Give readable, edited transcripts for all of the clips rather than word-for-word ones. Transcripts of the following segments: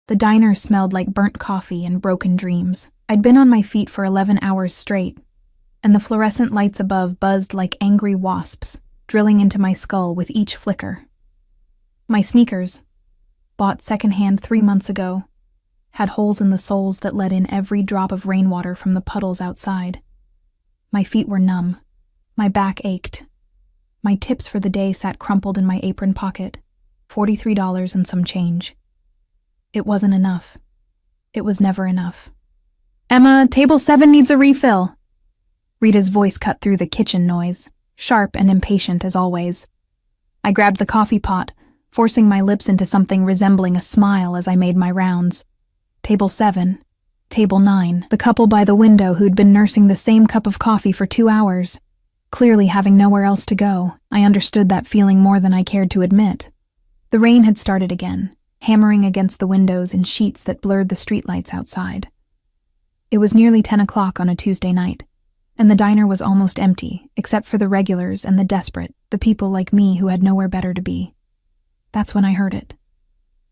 The diner smelled like burnt coffee and broken dreams. I'd been on my feet for 11 hours straight, and the fluorescent lights above buzzed like angry wasps, drilling into my skull with each flicker. My sneakers, bought secondhand 3 months ago, had holes in the soles that let in every drop of rainwater from the puddles outside. My feet were numb. My back ached. My tips for the day sat crumpled in my apron pocket, $43 and some change. It wasn't enough. It was never enough. "Emma, table 7 needs a refill." Rita's voice cut through the kitchen noise, sharp and impatient as always. I grabbed the coffee pot, forcing my lips into something resembling a smile as I made my rounds. Table 7, table 9, the couple by the window who'd been nursing the same cup of coffee for 2 hours. Clearly having nowhere else to go, I understood that feeling more than I cared to admit. The rain had started again, hammering against the windows in sheets that blurred the streetlights outside. It was nearly 10 o'clock on a Tuesday night, and the diner was almost empty, except for the regulars and the desperate, the people like me who had nowhere better to be. That's when I heard it.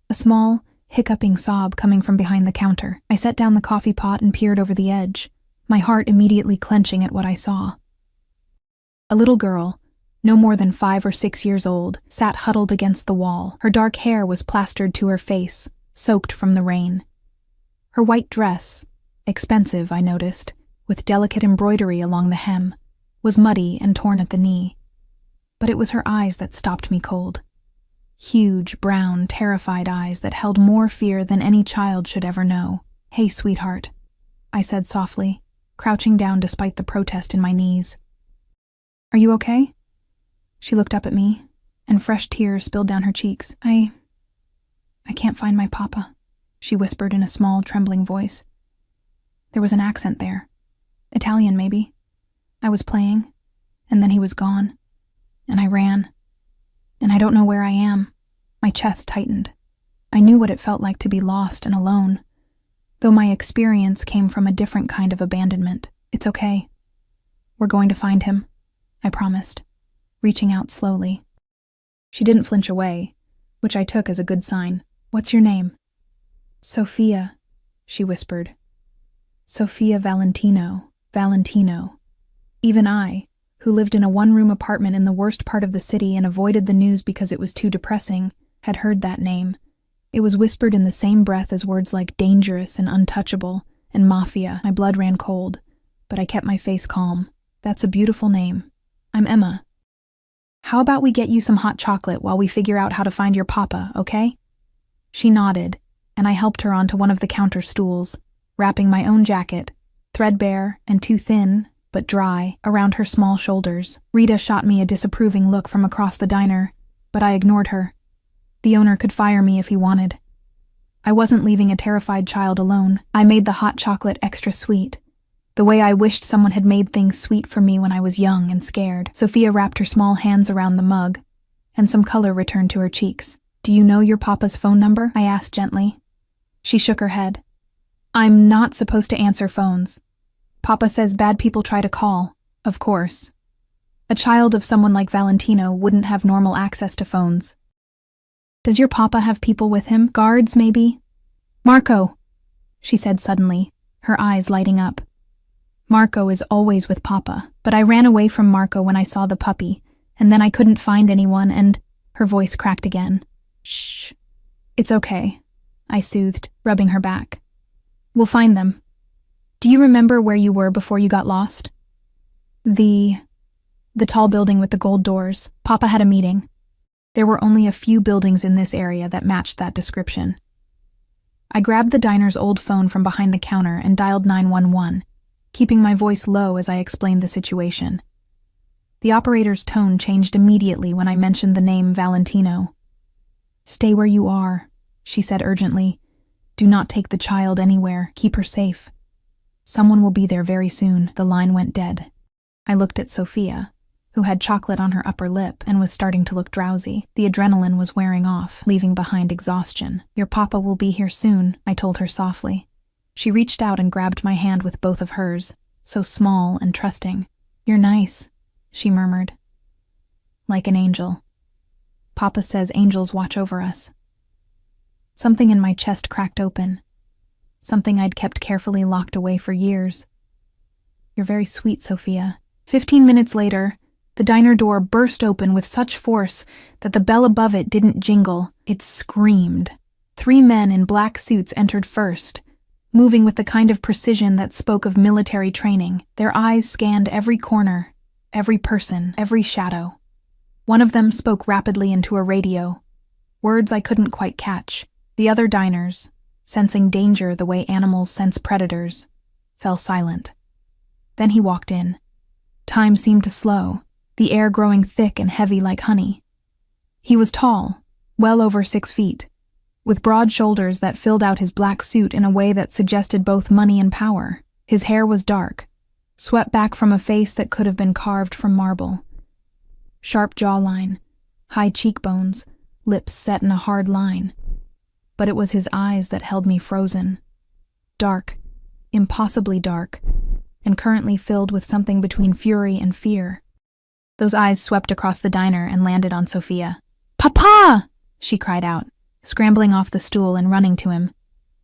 A small, hiccuping sob coming from behind the counter. I set down the coffee pot and peered over the edge, my heart immediately clenching at what I saw. A little girl, no more than 5 or 6 years old, sat huddled against the wall. Her dark hair was plastered to her face, soaked from the rain. Her white dress, expensive, I noticed, with delicate embroidery along the hem, was muddy and torn at the knee. But it was her eyes that stopped me cold. Huge, brown, terrified eyes that held more fear than any child should ever know. "Hey, sweetheart," I said softly, crouching down despite the protest in my knees. "Are you okay?" She looked up at me, and fresh tears spilled down her cheeks. I can't find my papa," she whispered in a small, trembling voice. There was an accent there. Italian, maybe. I was playing, and then he was gone, and I ran. And I don't know where I am. My chest tightened. I knew what it felt like to be lost and alone, though my experience came from a different kind of abandonment. "It's okay. We're going to find him," I promised, reaching out slowly. She didn't flinch away, which I took as a good sign. "What's your name?" "Sophia," she whispered. "Sophia Valentino. Even I, who lived in a one-room apartment in the worst part of the city and avoided the news because it was too depressing, had heard that name. It was whispered in the same breath as words like dangerous and untouchable and Mafia. My blood ran cold, but I kept my face calm. "That's a beautiful name. I'm Emma. How about we get you some hot chocolate while we figure out how to find your papa, okay?" She nodded, and I helped her onto one of the counter stools, wrapping my own jacket, threadbare and too thin, but dry, around her small shoulders. Rita shot me a disapproving look from across the diner, but I ignored her. The owner could fire me if he wanted. I wasn't leaving a terrified child alone. I made the hot chocolate extra sweet, the way I wished someone had made things sweet for me when I was young and scared. Sophia wrapped her small hands around the mug, and some color returned to her cheeks. "Do you know your papa's phone number?" I asked gently. She shook her head. "I'm not supposed to answer phones. Papa says bad people try to call, of course. A child of someone like Valentino wouldn't have normal access to phones." "Does your papa have people with him? Guards, maybe?" "Marco," she said suddenly, her eyes lighting up. "Marco is always with Papa, but I ran away from Marco when I saw the puppy, and then I couldn't find anyone and—" Her voice cracked again. "Shh. It's okay," I soothed, rubbing her back. "We'll find them. Do you remember where you were before you got lost?" The tall building with the gold doors. Papa had a meeting. There were only a few buildings in this area that matched that description. I grabbed the diner's old phone from behind the counter and dialed 911, keeping my voice low as I explained the situation. The operator's tone changed immediately when I mentioned the name Valentino. "Stay where you are," she said urgently. "Do not take the child anywhere. Keep her safe. Someone will be there very soon." The line went dead. I looked at Sophia, who had chocolate on her upper lip and was starting to look drowsy. The adrenaline was wearing off, leaving behind exhaustion. "Your papa will be here soon," I told her softly. She reached out and grabbed my hand with both of hers, so small and trusting. "You're nice," she murmured. "Like an angel. Papa says angels watch over us." Something in my chest cracked open. Something I'd kept carefully locked away for years. "You're very sweet, Sophia." 15 minutes later, the diner door burst open with such force that the bell above it didn't jingle, it screamed. 3 men in black suits entered first, moving with the kind of precision that spoke of military training. Their eyes scanned every corner, every person, every shadow. One of them spoke rapidly into a radio, words I couldn't quite catch. The other diners, sensing danger the way animals sense predators, fell silent. Then he walked in. Time seemed to slow, the air growing thick and heavy like honey. He was tall, well over 6 feet, with broad shoulders that filled out his black suit in a way that suggested both money and power. His hair was dark, swept back from a face that could have been carved from marble. Sharp jawline, high cheekbones, lips set in a hard line. But it was his eyes that held me frozen. Dark, impossibly dark, and currently filled with something between fury and fear. Those eyes swept across the diner and landed on Sophia. "Papa!" she cried out, scrambling off the stool and running to him.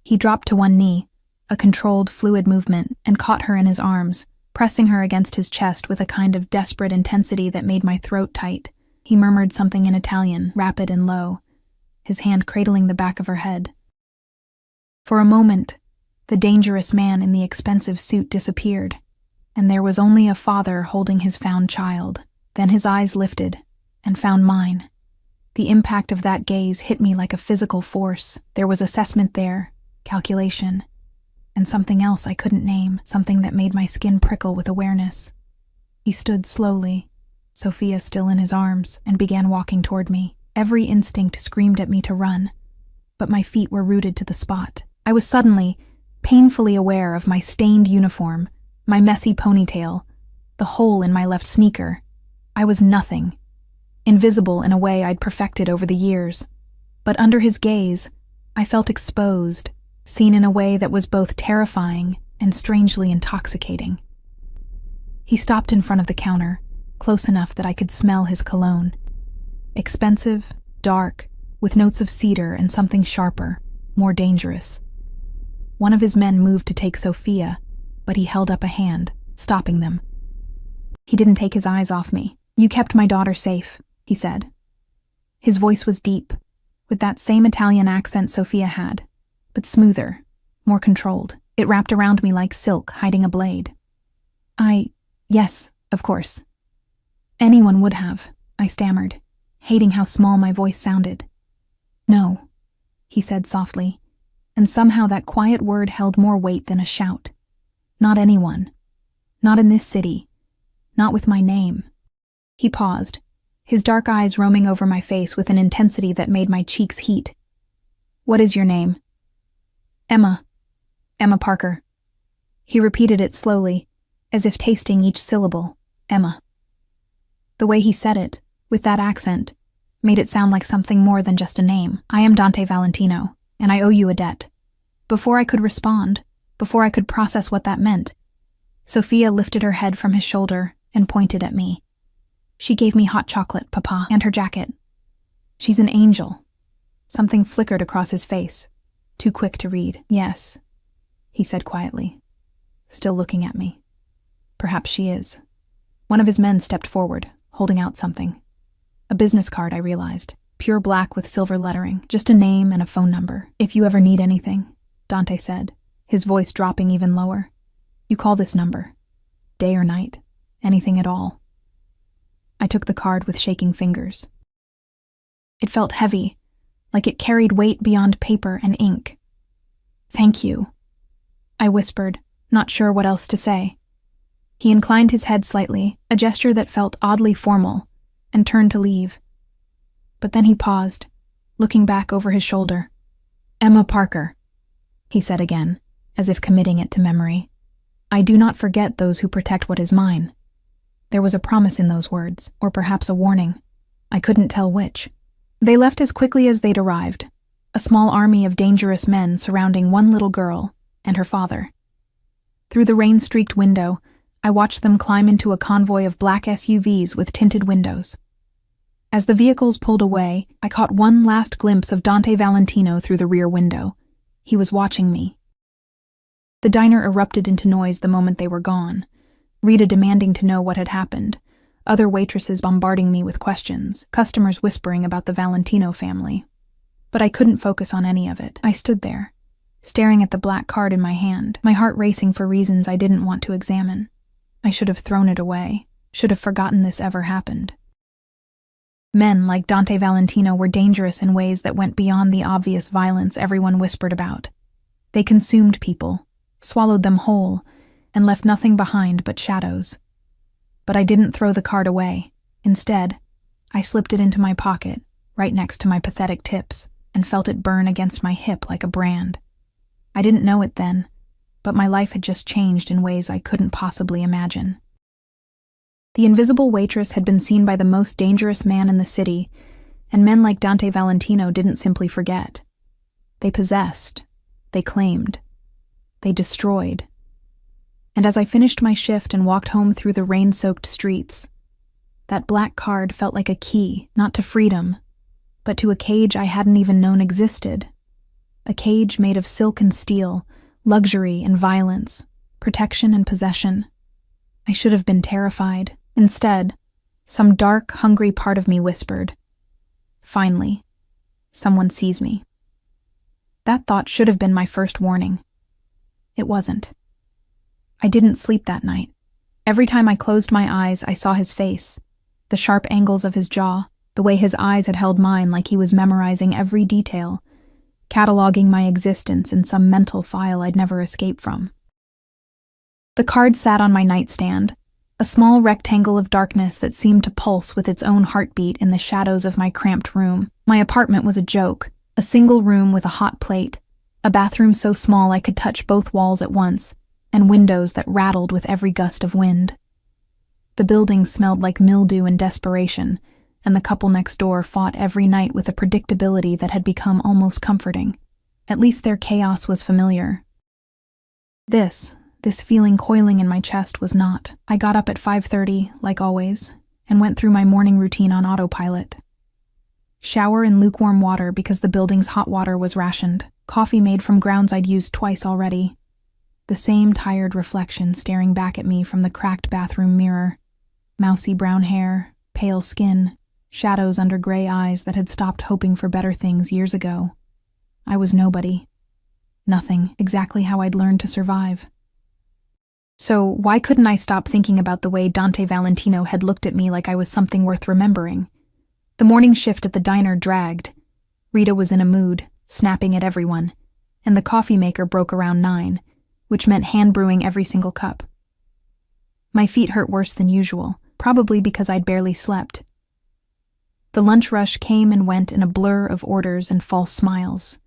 He dropped to one knee, a controlled, fluid movement, and caught her in his arms, pressing her against his chest with a kind of desperate intensity that made my throat tight. He murmured something in Italian, rapid and low, his hand cradling the back of her head. For a moment, the dangerous man in the expensive suit disappeared, and there was only a father holding his found child. Then his eyes lifted and found mine. The impact of that gaze hit me like a physical force. There was assessment there, calculation, and something else I couldn't name, something that made my skin prickle with awareness. He stood slowly, Sophia still in his arms, and began walking toward me. Every instinct screamed at me to run, but my feet were rooted to the spot. I was suddenly, painfully aware of my stained uniform, my messy ponytail, the hole in my left sneaker. I was nothing, invisible in a way I'd perfected over the years. But under his gaze, I felt exposed, seen in a way that was both terrifying and strangely intoxicating. He stopped in front of the counter, close enough that I could smell his cologne. Expensive, dark, with notes of cedar and something sharper, more dangerous. One of his men moved to take Sophia, but he held up a hand, stopping them. He didn't take his eyes off me. "You kept my daughter safe," he said. His voice was deep, with that same Italian accent Sophia had, but smoother, more controlled. It wrapped around me like silk hiding a blade. Yes, of course. Anyone would have," I stammered, hating how small my voice sounded. "No," he said softly, and somehow that quiet word held more weight than a shout. "Not anyone. Not in this city. Not with my name." He paused, his dark eyes roaming over my face with an intensity that made my cheeks heat. "What is your name?" "Emma. Emma Parker." He repeated it slowly, as if tasting each syllable. "Emma." The way he said it, with that accent, made it sound like something more than just a name. "I am Dante Valentino, and I owe you a debt." Before I could respond, before I could process what that meant, Sophia lifted her head from his shoulder and pointed at me. "She gave me hot chocolate, Papa, and her jacket. She's an angel." Something flickered across his face, too quick to read. "Yes," he said quietly, still looking at me. "Perhaps she is." One of his men stepped forward, holding out something. A business card, I realized, pure black with silver lettering, just a name and a phone number. "If you ever need anything," Dante said, his voice dropping even lower, "you call this number. Day or night, anything at all." I took the card with shaking fingers. It felt heavy, like it carried weight beyond paper and ink. "Thank you," I whispered, not sure what else to say. He inclined his head slightly, a gesture that felt oddly formal, and turned to leave. But then he paused, looking back over his shoulder. "Emma Parker," he said again, as if committing it to memory. "I do not forget those who protect what is mine." There was a promise in those words, or perhaps a warning. I couldn't tell which. They left as quickly as they'd arrived, a small army of dangerous men surrounding one little girl and her father. Through the rain-streaked window, I watched them climb into a convoy of black SUVs with tinted windows. As the vehicles pulled away, I caught one last glimpse of Dante Valentino through the rear window. He was watching me. The diner erupted into noise the moment they were gone. Rita demanding to know what had happened, other waitresses bombarding me with questions, customers whispering about the Valentino family. But I couldn't focus on any of it. I stood there, staring at the black card in my hand, my heart racing for reasons I didn't want to examine. I should have thrown it away, should have forgotten this ever happened. Men like Dante Valentino were dangerous in ways that went beyond the obvious violence everyone whispered about. They consumed people, swallowed them whole, and left nothing behind but shadows. But I didn't throw the card away. Instead, I slipped it into my pocket, right next to my pathetic tips, and felt it burn against my hip like a brand. I didn't know it then, but my life had just changed in ways I couldn't possibly imagine. The invisible waitress had been seen by the most dangerous man in the city, and men like Dante Valentino didn't simply forget. They possessed, they claimed, they destroyed. And as I finished my shift and walked home through the rain-soaked streets, that black card felt like a key, not to freedom, but to a cage I hadn't even known existed. A cage made of silk and steel, luxury and violence, protection and possession. I should have been terrified. Instead, some dark, hungry part of me whispered, "Finally, someone sees me." That thought should have been my first warning. It wasn't. I didn't sleep that night. Every time I closed my eyes, I saw his face, the sharp angles of his jaw, the way his eyes had held mine like he was memorizing every detail, cataloging my existence in some mental file I'd never escape from. The card sat on my nightstand, a small rectangle of darkness that seemed to pulse with its own heartbeat in the shadows of my cramped room. My apartment was a joke, a single room with a hot plate, a bathroom so small I could touch both walls at once, and windows that rattled with every gust of wind. The building smelled like mildew and desperation, and the couple next door fought every night with a predictability that had become almost comforting. At least their chaos was familiar. This feeling coiling in my chest was not. I got up at 5:30, like always, and went through my morning routine on autopilot. Shower in lukewarm water because the building's hot water was rationed. Coffee made from grounds I'd used twice already. The same tired reflection staring back at me from the cracked bathroom mirror. Mousy brown hair, pale skin, shadows under gray eyes that had stopped hoping for better things years ago. I was nobody. Nothing, exactly how I'd learned to survive. So why couldn't I stop thinking about the way Dante Valentino had looked at me like I was something worth remembering? The morning shift at the diner dragged. Rita was in a mood, snapping at everyone, and the coffee maker broke around 9, which meant hand brewing every single cup. My feet hurt worse than usual, probably because I'd barely slept. The lunch rush came and went in a blur of orders and false smiles.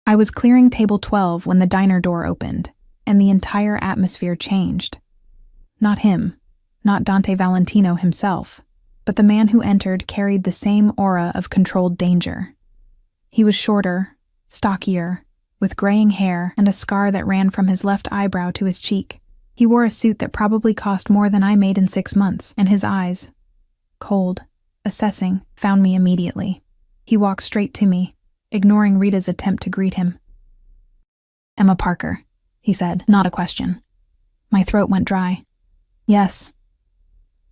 I was clearing table 12 when the diner door opened, and the entire atmosphere changed. Not him, not Dante Valentino himself, but the man who entered carried the same aura of controlled danger. He was shorter, stockier, with graying hair and a scar that ran from his left eyebrow to his cheek. He wore a suit that probably cost more than I made in 6 months, and his eyes, cold, assessing, found me immediately. He walked straight to me, ignoring Rita's attempt to greet him. "Emma Parker," he said, not a question. My throat went dry. "Yes."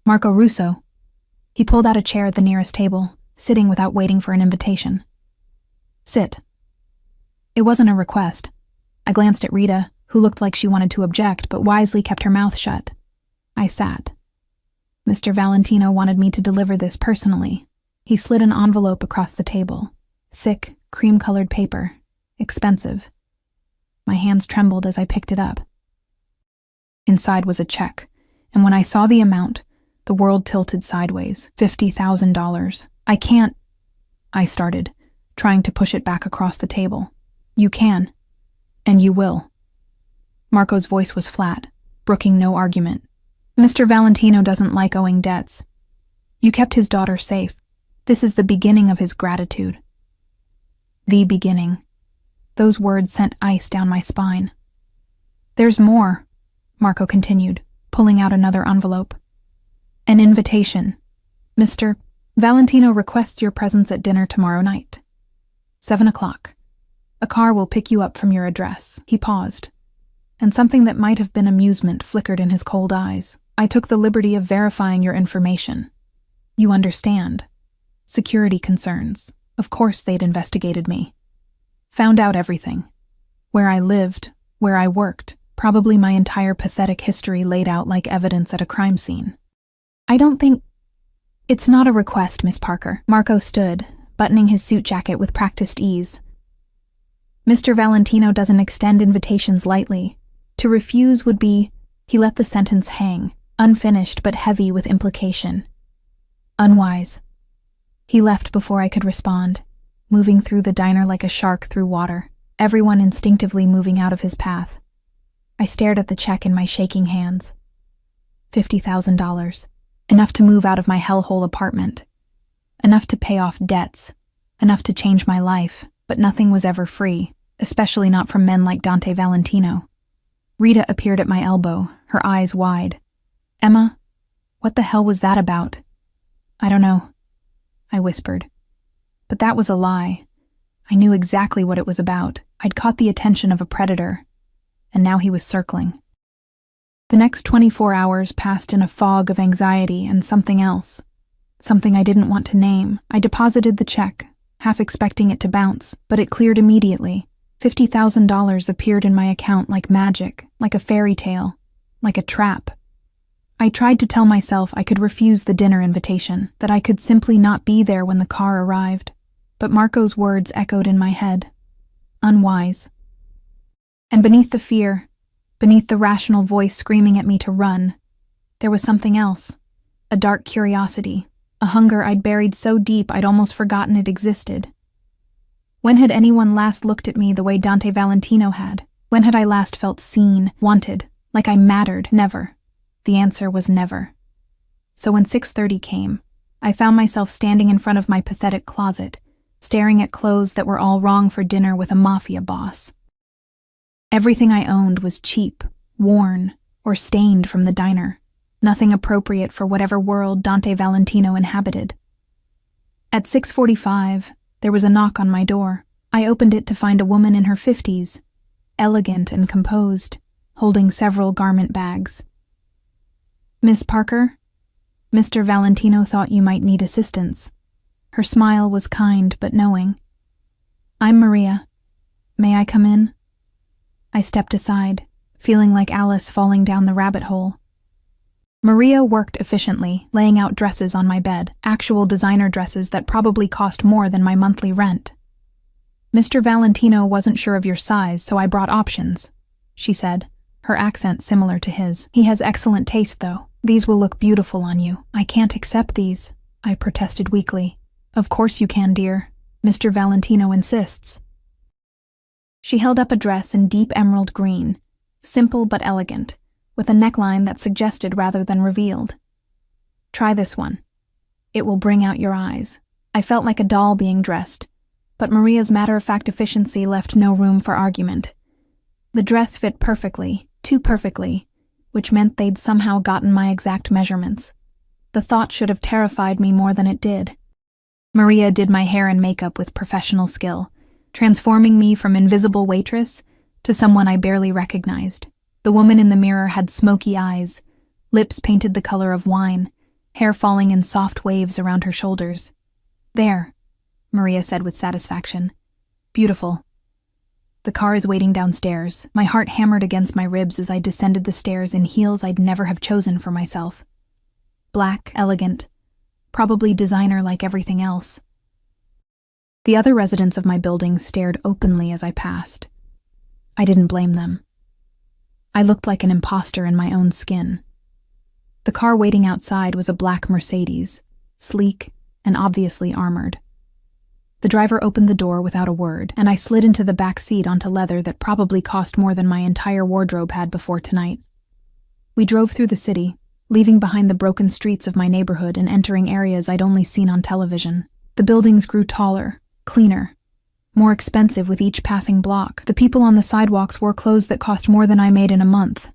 "Marco Russo." He pulled out a chair at the nearest table, sitting without waiting for an invitation. "Sit." It wasn't a request. I glanced at Rita, who looked like she wanted to object, but wisely kept her mouth shut. I sat. Mr. Valentino wanted me to deliver this personally. He slid an envelope across the table. Thick, cream-colored paper. Expensive. My hands trembled as I picked it up. Inside was a check, and when I saw the amount, the world tilted sideways. $50,000. "I can't," I started, trying to push it back across the table. "You can, and you will." Marco's voice was flat, brooking no argument. "Mr. Valentino doesn't like owing debts. You kept his daughter safe. This is the beginning of his gratitude." The beginning. Those words sent ice down my spine. "There's more," Marco continued, pulling out another envelope. "An invitation. Mr. Valentino requests your presence at dinner tomorrow night. 7 o'clock. A car will pick you up from your address. He paused, and something that might have been amusement flickered in his cold eyes. I took the liberty of verifying your information. You understand. Security concerns. Of course they'd investigated me. Found out everything. Where I lived, where I worked, probably my entire pathetic history laid out like evidence at a crime scene. I don't think... It's not a request, Miss Parker. Marco stood, buttoning his suit jacket with practiced ease. Mr. Valentino doesn't extend invitations lightly. To refuse would be... He let the sentence hang, unfinished but heavy with implication. Unwise. He left before I could respond, moving through the diner like a shark through water, everyone instinctively moving out of his path. I stared at the check in my shaking hands. $50,000. Enough to move out of my hellhole apartment. Enough to pay off debts. Enough to change my life, but nothing was ever free, especially not from men like Dante Valentino. Rita appeared at my elbow, her eyes wide. Emma, what the hell was that about? I don't know, I whispered. But that was a lie. I knew exactly what it was about. I'd caught the attention of a predator, and now he was circling. The next 24 hours passed in a fog of anxiety and something else. Something I didn't want to name. I deposited the check, half expecting it to bounce, but it cleared immediately. $50,000 appeared in my account like magic, like a fairy tale, like a trap. I tried to tell myself I could refuse the dinner invitation, that I could simply not be there when the car arrived. But Marco's words echoed in my head. Unwise. And beneath the fear, beneath the rational voice screaming at me to run, there was something else. A dark curiosity, a hunger I'd buried so deep I'd almost forgotten it existed. When had anyone last looked at me the way Dante Valentino had? When had I last felt seen, wanted, like I mattered? Never. The answer was never. So when 6:30 came, I found myself standing in front of my pathetic closet, staring at clothes that were all wrong for dinner with a Mafia boss. Everything I owned was cheap, worn, or stained from the diner, nothing appropriate for whatever world Dante Valentino inhabited. At 6:45, there was a knock on my door. I opened it to find a woman in her 50s, elegant and composed, holding several garment bags. Miss Parker, Mr. Valentino thought you might need assistance. Her smile was kind but knowing. I'm Maria. May I come in? I stepped aside, feeling like Alice falling down the rabbit hole. Maria worked efficiently, laying out dresses on my bed, actual designer dresses that probably cost more than my monthly rent. Mr. Valentino wasn't sure of your size, so I brought options, she said, her accent similar to his. He has excellent taste, though. These will look beautiful on you. I can't accept these, I protested weakly. Of course you can, dear. Mr. Valentino insists. She held up a dress in deep emerald green, simple but elegant, with a neckline that suggested rather than revealed. Try this one. It will bring out your eyes. I felt like a doll being dressed, but Maria's matter-of-fact efficiency left no room for argument. The dress fit perfectly, too perfectly, which meant they'd somehow gotten my exact measurements. The thought should have terrified me more than it did. Maria did my hair and makeup with professional skill, transforming me from invisible waitress to someone I barely recognized. The woman in the mirror had smoky eyes, lips painted the color of wine, hair falling in soft waves around her shoulders. There, Maria said with satisfaction. Beautiful. The car is waiting downstairs. My heart hammered against my ribs as I descended the stairs in heels I'd never have chosen for myself. Black, elegant, probably designer like everything else. The other residents of my building stared openly as I passed. I didn't blame them. I looked like an imposter in my own skin. The car waiting outside was a black Mercedes, sleek and obviously armored. The driver opened the door without a word, and I slid into the back seat onto leather that probably cost more than my entire wardrobe had before tonight. We drove through the city, leaving behind the broken streets of my neighborhood and entering areas I'd only seen on television. The buildings grew taller, cleaner, more expensive with each passing block. The people on the sidewalks wore clothes that cost more than I made in a month.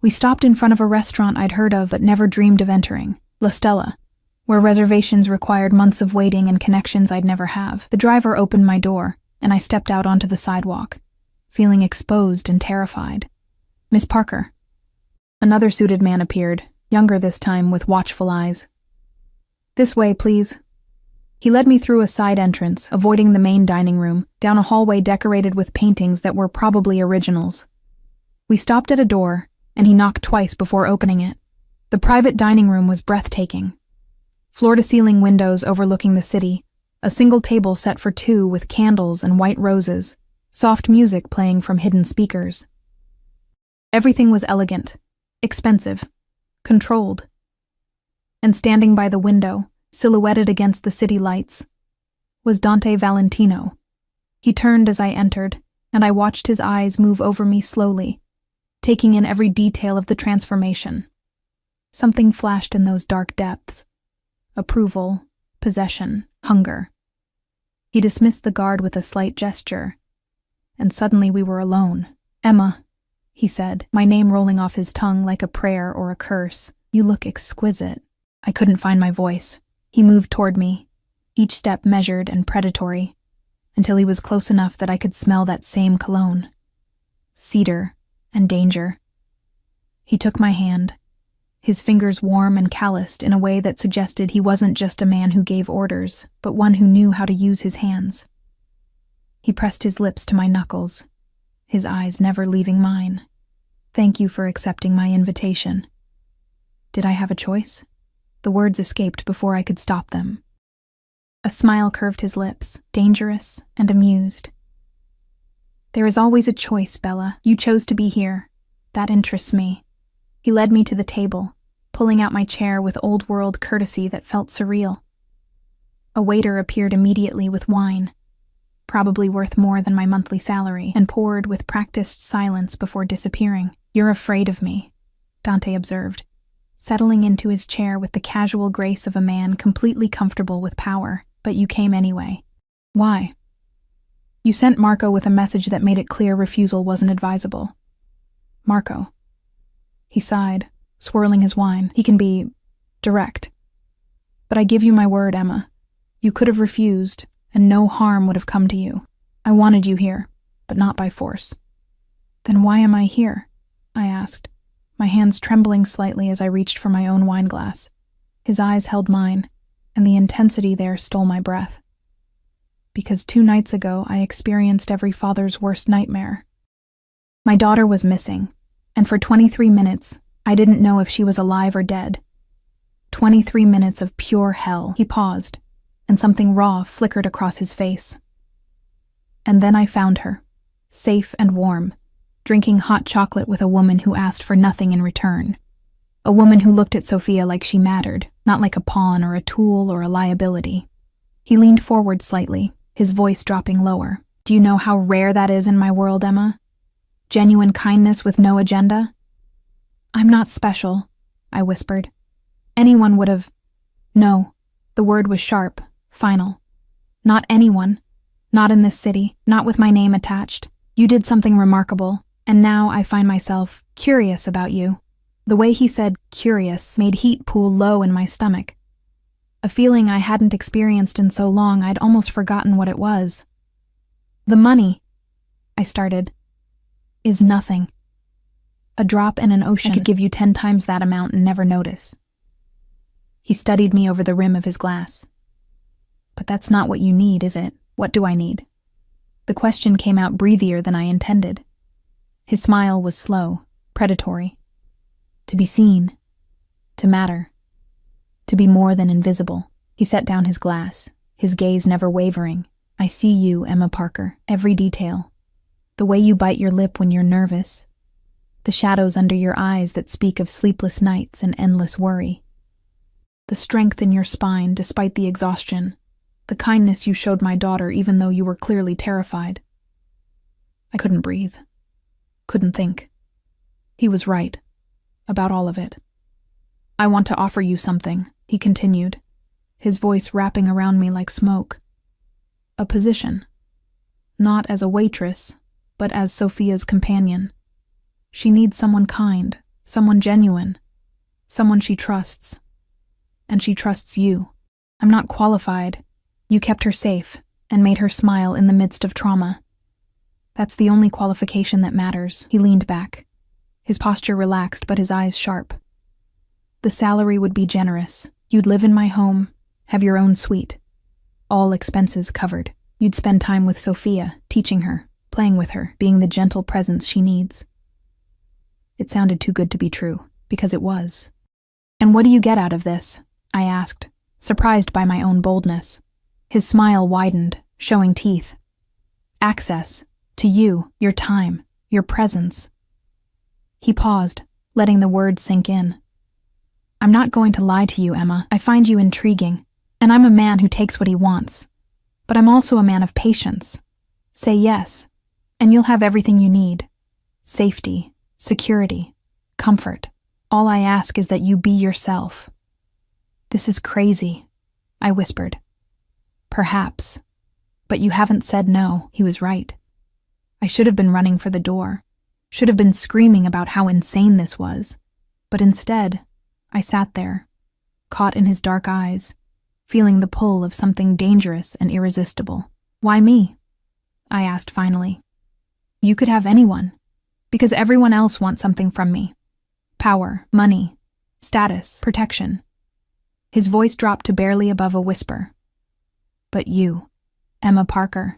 We stopped in front of a restaurant I'd heard of but never dreamed of entering, La Stella, where reservations required months of waiting and connections I'd never have. The driver opened my door, and I stepped out onto the sidewalk, feeling exposed and terrified. "Miss Parker." Another suited man appeared, younger this time with watchful eyes. "This way, please." He led me through a side entrance, avoiding the main dining room, down a hallway decorated with paintings that were probably originals. We stopped at a door, and he knocked twice before opening it. The private dining room was breathtaking. Floor-to-ceiling windows overlooking the city, a single table set for two with candles and white roses, soft music playing from hidden speakers. Everything was elegant, expensive, controlled. And standing by the window, silhouetted against the city lights, was Dante Valentino. He turned as I entered, and I watched his eyes move over me slowly, taking in every detail of the transformation. Something flashed in those dark depths. Approval, possession, hunger. He dismissed the guard with a slight gesture, and suddenly we were alone. "Emma," he said, my name rolling off his tongue like a prayer or a curse. "You look exquisite." I couldn't find my voice. He moved toward me, each step measured and predatory, until he was close enough that I could smell that same cologne. Cedar and danger. He took my hand, his fingers warm and calloused in a way that suggested he wasn't just a man who gave orders, but one who knew how to use his hands. He pressed his lips to my knuckles, his eyes never leaving mine. "Thank you for accepting my invitation." Did I have a choice? The words escaped before I could stop them. A smile curved his lips, dangerous and amused. "There is always a choice, Bella. You chose to be here. That interests me." He led me to the table, pulling out my chair with old-world courtesy that felt surreal. A waiter appeared immediately with wine, probably worth more than my monthly salary, and poured with practiced silence before disappearing. "You're afraid of me," Dante observed, settling into his chair with the casual grace of a man completely comfortable with power. "But you came anyway." "Why?" "You sent Marco with a message that made it clear refusal wasn't advisable." "Marco?" He sighed, swirling his wine. "He can be direct. But I give you my word, Emma. You could have refused, and no harm would have come to you. I wanted you here, but not by force." "Then why am I here?" I asked, my hands trembling slightly as I reached for my own wine glass. His eyes held mine, and the intensity there stole my breath. "Because 2 nights ago I experienced every father's worst nightmare. My daughter was missing, and for 23 minutes, I didn't know if she was alive or dead. 23 minutes of pure hell." He paused, and something raw flickered across his face. "And then I found her, safe and warm, drinking hot chocolate with a woman who asked for nothing in return. A woman who looked at Sophia like she mattered, not like a pawn or a tool or a liability." He leaned forward slightly, his voice dropping lower. "Do you know how rare that is in my world, Emma? Genuine kindness with no agenda?" "I'm not special," I whispered. "Anyone would have—" "No." The word was sharp, final. "Not anyone. Not in this city. Not with my name attached. You did something remarkable, and now I find myself curious about you." The way he said curious made heat pool low in my stomach. A feeling I hadn't experienced in so long I'd almost forgotten what it was. "The money," I started, "is nothing. A drop in an ocean. I could give you 10 times that amount and never notice." He studied me over the rim of his glass. "But that's not what you need, is it? What do I need?" The question came out breathier than I intended. His smile was slow, predatory. "To be seen. To matter. To be more than invisible." He set down his glass, his gaze never wavering. "I see you, Emma Parker, every detail. The way you bite your lip when you're nervous. The shadows under your eyes that speak of sleepless nights and endless worry. The strength in your spine despite the exhaustion. The kindness you showed my daughter even though you were clearly terrified." I couldn't breathe. Couldn't think. He was right. About all of it. "I want to offer you something," he continued, his voice wrapping around me like smoke. "A position. Not as a waitress, but as Sophia's companion. She needs someone kind, someone genuine, someone she trusts. and she trusts you. I'm not qualified. You kept her safe and made her smile in the midst of trauma. That's the only qualification that matters." He leaned back, his posture relaxed but his eyes sharp. "The salary would be generous. You'd live in my home, have your own suite. All expenses covered. You'd spend time with Sophia, teaching her, playing with her, being the gentle presence she needs." It sounded too good to be true, because it was. "And what do you get out of this?" I asked, surprised by my own boldness. His smile widened, showing teeth. "Access. To you, your time, your presence." He paused, letting the words sink in. "I'm not going to lie to you, Emma. I find you intriguing, and I'm a man who takes what he wants. But I'm also a man of patience. Say yes, and you'll have everything you need. Safety, security, comfort. All I ask is that you be yourself." "This is crazy," I whispered. "Perhaps. But you haven't said no." He was right. I should have been running for the door, should have been screaming about how insane this was. But instead, I sat there, caught in his dark eyes, feeling the pull of something dangerous and irresistible. "Why me?" I asked finally. "You could have anyone, because everyone else wants something from me. Power, money, status, protection." His voice dropped to barely above a whisper. "But you, Emma Parker.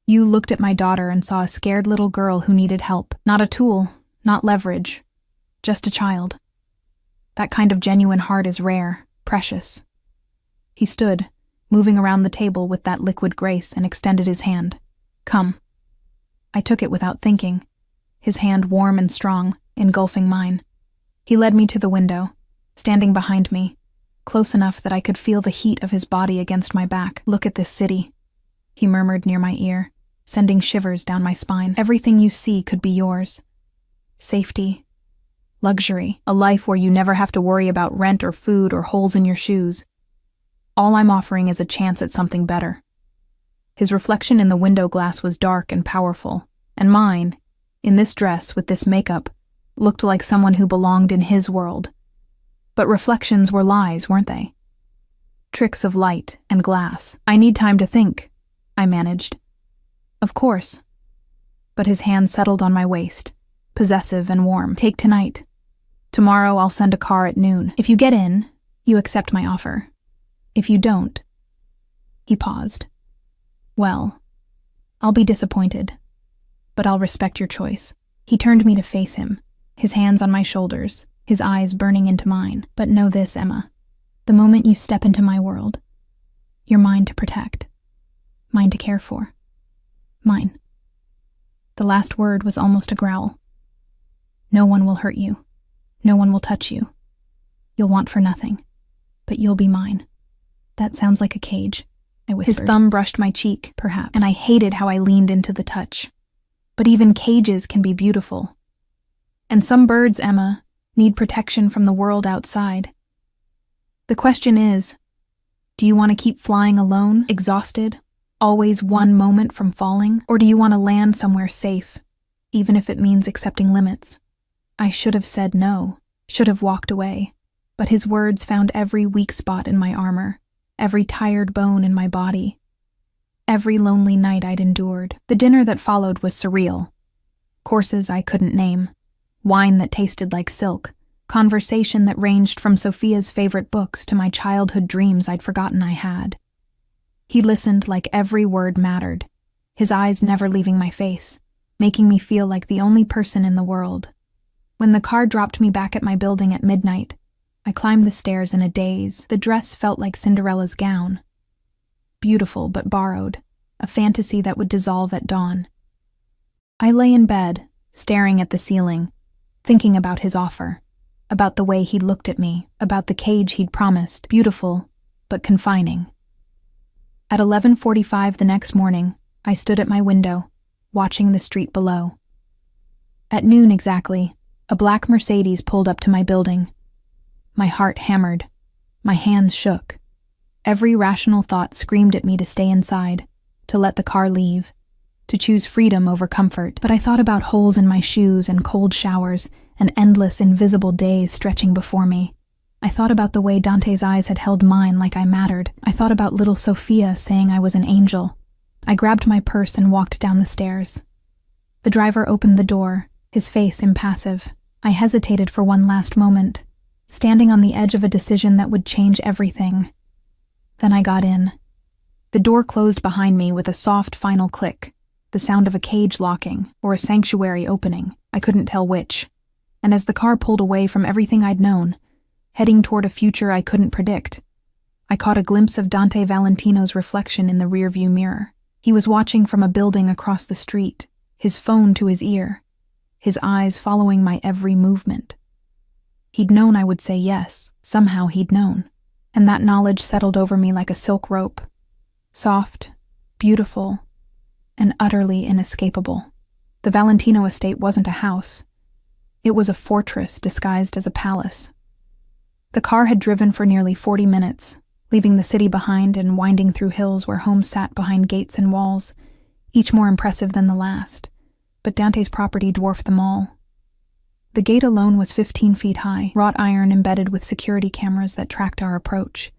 You looked at my daughter and saw a scared little girl who needed help. Not a tool, not leverage, just a child. That kind of genuine heart is rare, precious." He stood, moving around the table with that liquid grace, and extended his hand. "Come." I took it without thinking, his hand warm and strong, engulfing mine. He led me to the window, standing behind me, close enough that I could feel the heat of his body against my back. "Look at this city," he murmured near my ear, sending shivers down my spine. "Everything you see could be yours. Safety, luxury, a life where you never have to worry about rent or food or holes in your shoes. All I'm offering is a chance at something better." His reflection in the window glass was dark and powerful, and mine, in this dress with this makeup, looked like someone who belonged in his world. But reflections were lies, weren't they? Tricks of light and glass. "I need time to think," I managed. "Of course." But his hand settled on my waist, possessive and warm. "Take tonight. Tomorrow I'll send a car at noon. If you get in, you accept my offer. If you don't..." He paused. "Well, I'll be disappointed, but I'll respect your choice." He turned me to face him, his hands on my shoulders, his eyes burning into mine. "But know this, Emma. The moment you step into my world, you're mine to protect, mine to care for. Mine." The last word was almost a growl. "No one will hurt you. No one will touch you. You'll want for nothing, but you'll be mine." "That sounds like a cage," I whispered. His thumb brushed my cheek, perhaps, and I hated how I leaned into the touch. But even cages can be beautiful. And some birds, Emma, need protection from the world outside. The question is, do you want to keep flying alone, exhausted, always one moment from falling? Or do you want to land somewhere safe, even if it means accepting limits? I should have said no, should have walked away, but his words found every weak spot in my armor, every tired bone in my body, every lonely night I'd endured. The dinner that followed was surreal. Courses I couldn't name, wine that tasted like silk, conversation that ranged from Sophia's favorite books to my childhood dreams I'd forgotten I had. He listened like every word mattered, his eyes never leaving my face, making me feel like the only person in the world. When the car dropped me back at my building at midnight, I climbed the stairs in a daze. The dress felt like Cinderella's gown. Beautiful but borrowed, a fantasy that would dissolve at dawn. I lay in bed, staring at the ceiling, thinking about his offer, about the way he looked at me, about the cage he'd promised, beautiful but confining. At 11:45 the next morning, I stood at my window, watching the street below. At noon exactly, a black Mercedes pulled up to my building. My heart hammered. My hands shook. Every rational thought screamed at me to stay inside, to let the car leave, to choose freedom over comfort. But I thought about holes in my shoes and cold showers and endless invisible days stretching before me. I thought about the way Dante's eyes had held mine like I mattered. I thought about little Sophia saying I was an angel. I grabbed my purse and walked down the stairs. The driver opened the door, his face impassive. I hesitated for one last moment, standing on the edge of a decision that would change everything. Then I got in. The door closed behind me with a soft final click, the sound of a cage locking or a sanctuary opening. I couldn't tell which. And as the car pulled away from everything I'd known, heading toward a future I couldn't predict, I caught a glimpse of Dante Valentino's reflection in the rearview mirror. He was watching from a building across the street, his phone to his ear, his eyes following my every movement. He'd known I would say yes. Somehow he'd known. And that knowledge settled over me like a silk rope. Soft, beautiful, and utterly inescapable. The Valentino estate wasn't a house. It was a fortress disguised as a palace. The car had driven for nearly 40 minutes, leaving the city behind and winding through hills where homes sat behind gates and walls, each more impressive than the last. But Dante's property dwarfed them all. The gate alone was 15 feet high, wrought iron embedded with security cameras that tracked our approach.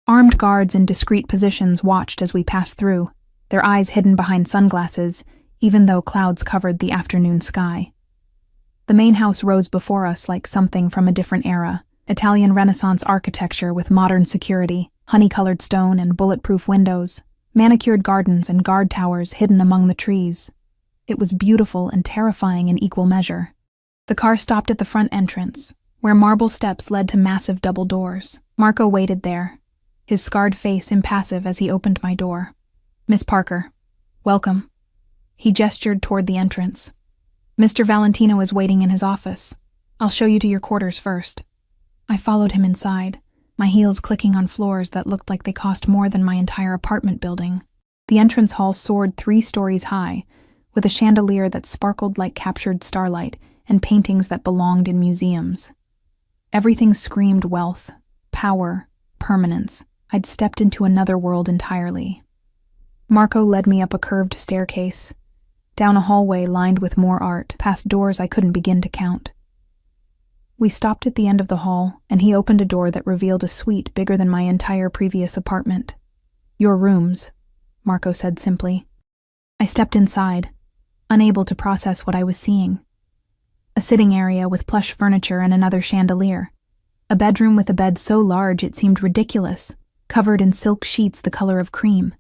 Armed guards in discreet positions watched as we passed through, their eyes hidden behind sunglasses, even though clouds covered the afternoon sky. The main house rose before us like something from a different era, Italian Renaissance architecture with modern security, honey-colored stone and bulletproof windows, manicured gardens and guard towers hidden among the trees. It was beautiful and terrifying in equal measure. The car stopped at the front entrance, where marble steps led to massive double doors. Marco waited there, his scarred face impassive as he opened my door. "Miss Parker, welcome." He gestured toward the entrance. "Mr. Valentino is waiting in his office. I'll show you to your quarters first." I followed him inside, my heels clicking on floors that looked like they cost more than my entire apartment building. The entrance hall soared 3 stories high, with a chandelier that sparkled like captured starlight and paintings that belonged in museums. Everything screamed wealth, power, permanence. I'd stepped into another world entirely. Marco led me up a curved staircase, down a hallway lined with more art, past doors I couldn't begin to count. We stopped at the end of the hall, and he opened a door that revealed a suite bigger than my entire previous apartment. "Your rooms," Marco said simply. I stepped inside, unable to process what I was seeing. A sitting area with plush furniture and another chandelier. A bedroom with a bed so large it seemed ridiculous, covered in silk sheets the color of cream.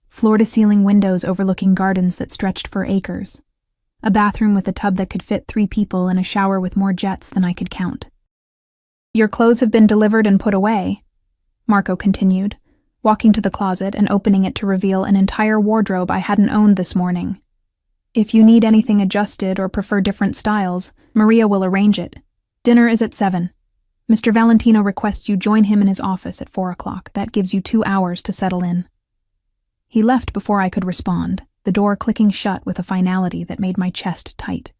Floor-to-ceiling windows overlooking gardens that stretched for acres. A bathroom with a tub that could fit 3 people and a shower with more jets than I could count. "Your clothes have been delivered and put away," Marco continued, walking to the closet and opening it to reveal an entire wardrobe I hadn't owned this morning. "If you need anything adjusted or prefer different styles, Maria will arrange it. Dinner is at 7. Mr. Valentino requests you join him in his office at 4 o'clock. That gives you 2 hours to settle in." He left before I could respond, the door clicking shut with a finality that made my chest tight.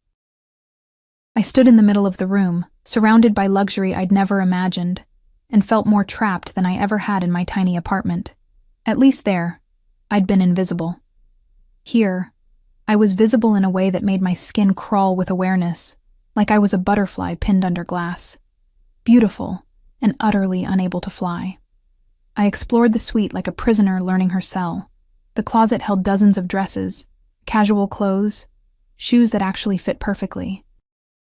I stood in the middle of the room, surrounded by luxury I'd never imagined, and felt more trapped than I ever had in my tiny apartment. At least there, I'd been invisible. Here, I was visible in a way that made my skin crawl with awareness, like I was a butterfly pinned under glass. Beautiful, and utterly unable to fly. I explored the suite like a prisoner learning her cell. The closet held dozens of dresses, casual clothes, shoes that actually fit perfectly.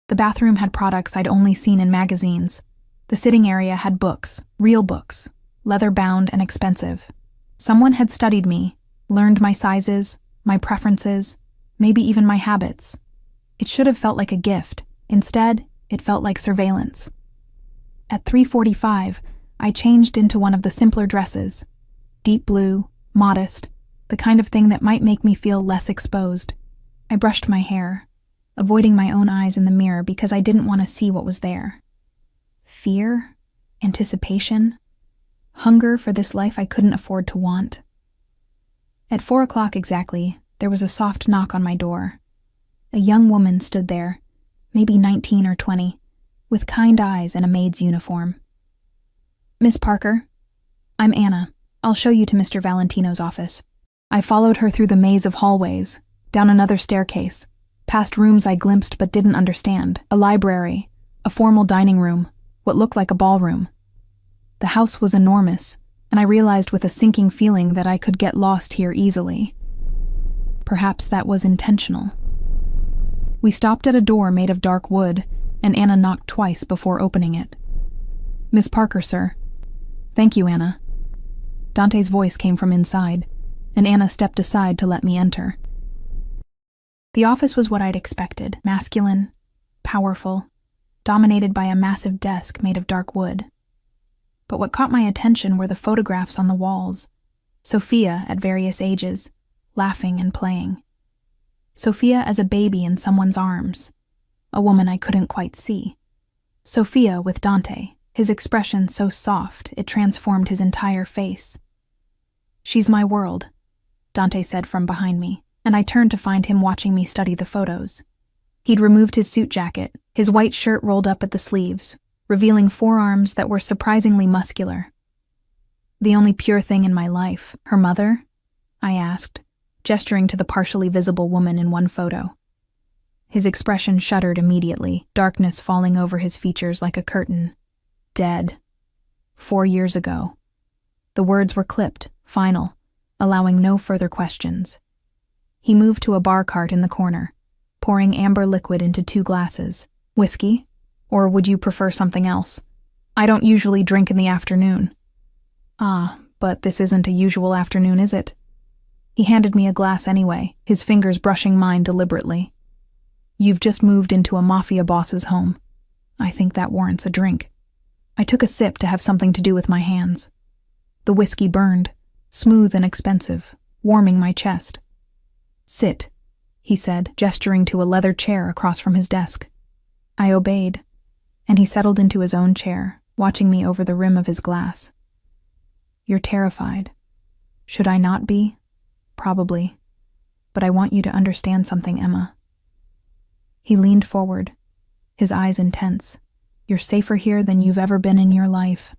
The bathroom had products I'd only seen in magazines. The sitting area had books, real books, leather-bound and expensive. Someone had studied me, learned my sizes, my preferences, maybe even my habits. It should have felt like a gift. Instead, it felt like surveillance. At 3:45, I changed into one of the simpler dresses. Deep blue, modest, the kind of thing that might make me feel less exposed. I brushed my hair, avoiding my own eyes in the mirror because I didn't want to see what was there. Fear? Anticipation? Hunger for this life I couldn't afford to want. At 4 o'clock exactly, there was a soft knock on my door. A young woman stood there, maybe 19 or 20, with kind eyes and a maid's uniform. "Miss Parker, I'm Anna. I'll show you to Mr. Valentino's office." I followed her through the maze of hallways, down another staircase, past rooms I glimpsed but didn't understand, a library, a formal dining room, what looked like a ballroom. The house was enormous, and I realized with a sinking feeling that I could get lost here easily. Perhaps that was intentional. We stopped at a door made of dark wood, and Anna knocked twice before opening it. "Miss Parker, sir." "Thank you, Anna." Dante's voice came from inside, and Anna stepped aside to let me enter. The office was what I'd expected, masculine, powerful, dominated by a massive desk made of dark wood. But what caught my attention were the photographs on the walls. Sophia at various ages, laughing and playing. Sophia as a baby in someone's arms, a woman I couldn't quite see. Sophia with Dante, his expression so soft it transformed his entire face. "She's my world," Dante said from behind me, and I turned to find him watching me study the photos. He'd removed his suit jacket, his white shirt rolled up at the sleeves, revealing forearms that were surprisingly muscular. "The only pure thing in my life, her mother?" I asked, gesturing to the partially visible woman in one photo. His expression shuddered immediately, darkness falling over his features like a curtain. "Dead. 4 years ago." The words were clipped, final, allowing no further questions. He moved to a bar cart in the corner, pouring amber liquid into 2 glasses. "Whiskey? Or would you prefer something else? I don't usually drink in the afternoon." "Ah, but this isn't a usual afternoon, is it?" He handed me a glass anyway, his fingers brushing mine deliberately. "You've just moved into a Mafia boss's home. I think that warrants a drink." I took a sip to have something to do with my hands. The whiskey burned, smooth and expensive, warming my chest. "Sit," he said, gesturing to a leather chair across from his desk. I obeyed, and he settled into his own chair, watching me over the rim of his glass. "You're terrified. Should I not be? Probably. But I want you to understand something, Emma." He leaned forward, his eyes intense. "You're safer here than you've ever been in your life.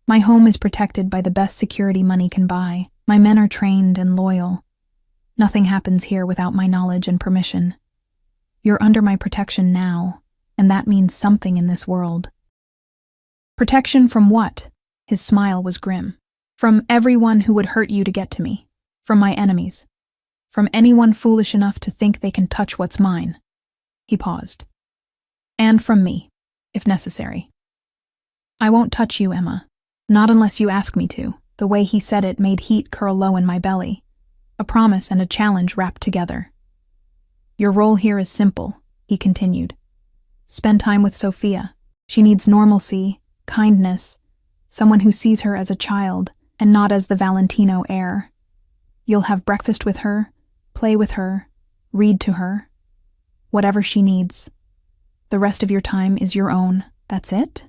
My home is protected by the best security money can buy. My men are trained and loyal. Nothing happens here without my knowledge and permission. You're under my protection now, and that means something in this world." "Protection from what?" His smile was grim. "From everyone who would hurt you to get to me. From my enemies. From anyone foolish enough to think they can touch what's mine." He paused. "And from me, if necessary." "I won't touch you, Emma. Not unless you ask me to." The way he said it made heat curl low in my belly. A promise and a challenge wrapped together. "Your role here is simple," he continued. "Spend time with Sophia. She needs normalcy, kindness, someone who sees her as a child and not as the Valentino heir. You'll have breakfast with her, play with her, read to her. Whatever she needs. The rest of your time is your own. That's it?"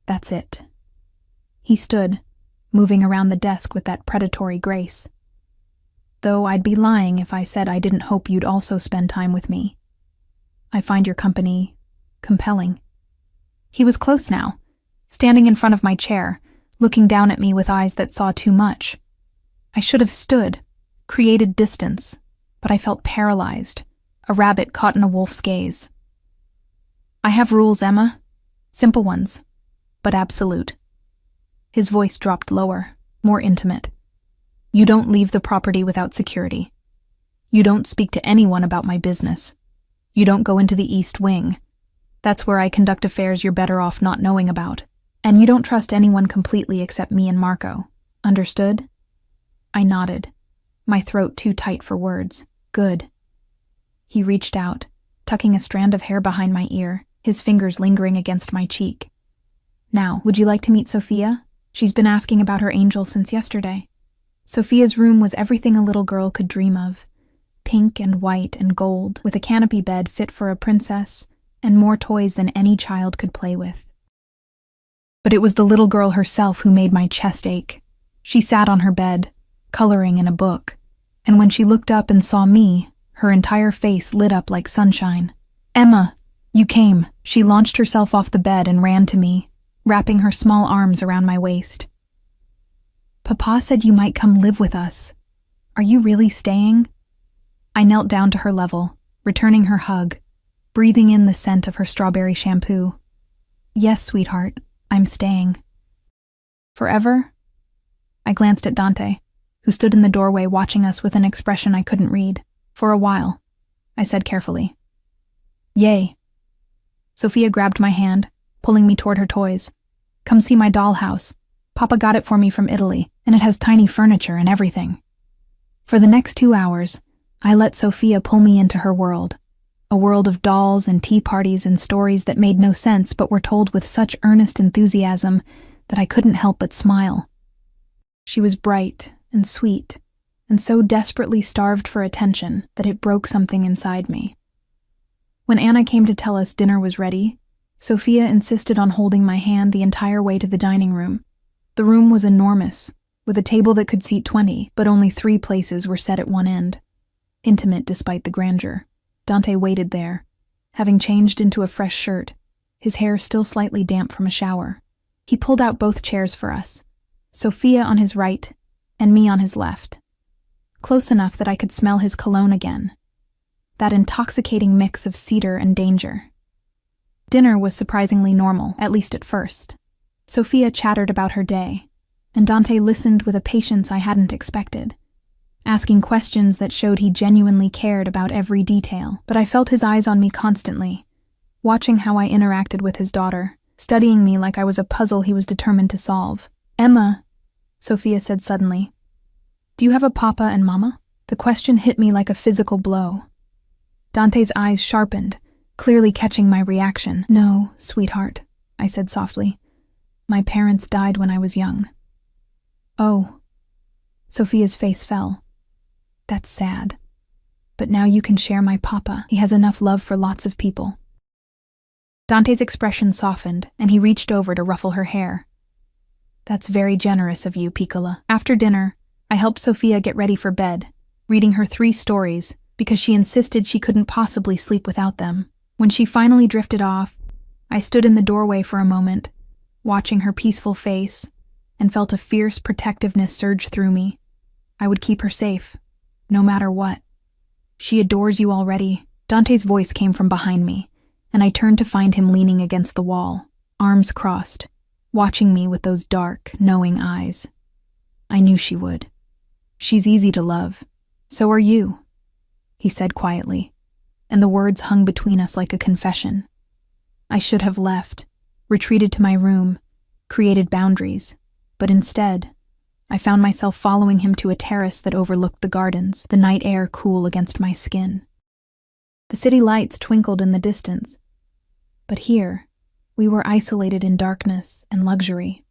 "That's it." He stood, moving around the desk with that predatory grace. "Though I'd be lying if I said I didn't hope you'd also spend time with me. I find your company compelling." He was close now, standing in front of my chair, looking down at me with eyes that saw too much. I should have stood, created distance, but I felt paralyzed, a rabbit caught in a wolf's gaze. "I have rules, Emma. Simple ones, but absolute." His voice dropped lower, more intimate. "You don't leave the property without security. You don't speak to anyone about my business. You don't go into the East Wing. That's where I conduct affairs you're better off not knowing about. And you don't trust anyone completely except me and Marco. Understood?" I nodded, my throat too tight for words. "Good." He reached out, tucking a strand of hair behind my ear, his fingers lingering against my cheek. "Now, would you like to meet Sophia? She's been asking about her angel since yesterday." Sophia's room was everything a little girl could dream of. Pink and white and gold, with a canopy bed fit for a princess, and more toys than any child could play with. But it was the little girl herself who made my chest ache. She sat on her bed, coloring in a book, and when she looked up and saw me, her entire face lit up like sunshine. "Emma, you came." She launched herself off the bed and ran to me, wrapping her small arms around my waist. "Papa said you might come live with us. Are you really staying?" I knelt down to her level, returning her hug, breathing in the scent of her strawberry shampoo. Yes, sweetheart, I'm staying. Forever? I glanced at Dante, who stood in the doorway watching us with an expression I couldn't read. For a while, I said carefully. Yay. Sophia grabbed my hand, pulling me toward her toys. Come see my dollhouse. Papa got it for me from Italy, and it has tiny furniture and everything. For the next 2 hours, I let Sophia pull me into her world, a world of dolls and tea parties and stories that made no sense but were told with such earnest enthusiasm that I couldn't help but smile. She was bright and sweet, and so desperately starved for attention that it broke something inside me. When Anna came to tell us dinner was ready, Sophia insisted on holding my hand the entire way to the dining room. The room was enormous, with a table that could seat 20, but only 3 places were set at one end. Intimate despite the grandeur, Dante waited there, having changed into a fresh shirt, his hair still slightly damp from a shower. He pulled out both chairs for us, Sophia on his right and me on his left, close enough that I could smell his cologne again, that intoxicating mix of cedar and danger. Dinner was surprisingly normal, at least at first. Sophia chattered about her day, and Dante listened with a patience I hadn't expected, asking questions that showed he genuinely cared about every detail. But I felt his eyes on me constantly, watching how I interacted with his daughter, studying me like I was a puzzle he was determined to solve. Emma, Sophia said suddenly, do you have a papa and mama? The question hit me like a physical blow. Dante's eyes sharpened, clearly catching my reaction. No, sweetheart, I said softly. My parents died when I was young. Oh. Sophia's face fell. That's sad. But now you can share my papa. He has enough love for lots of people. Dante's expression softened, and he reached over to ruffle her hair. That's very generous of you, Piccola. After dinner, I helped Sophia get ready for bed, reading her 3 stories, because she insisted she couldn't possibly sleep without them. When she finally drifted off, I stood in the doorway for a moment, watching her peaceful face, and felt a fierce protectiveness surge through me. I would keep her safe, no matter what. She adores you already. Dante's voice came from behind me, and I turned to find him leaning against the wall, arms crossed, watching me with those dark, knowing eyes. I knew she would. She's easy to love. So are you, he said quietly, and the words hung between us like a confession. I should have left, retreated to my room, created boundaries, but instead, I found myself following him to a terrace that overlooked the gardens, the night air cool against my skin. The city lights twinkled in the distance, but here, we were isolated in darkness and luxury.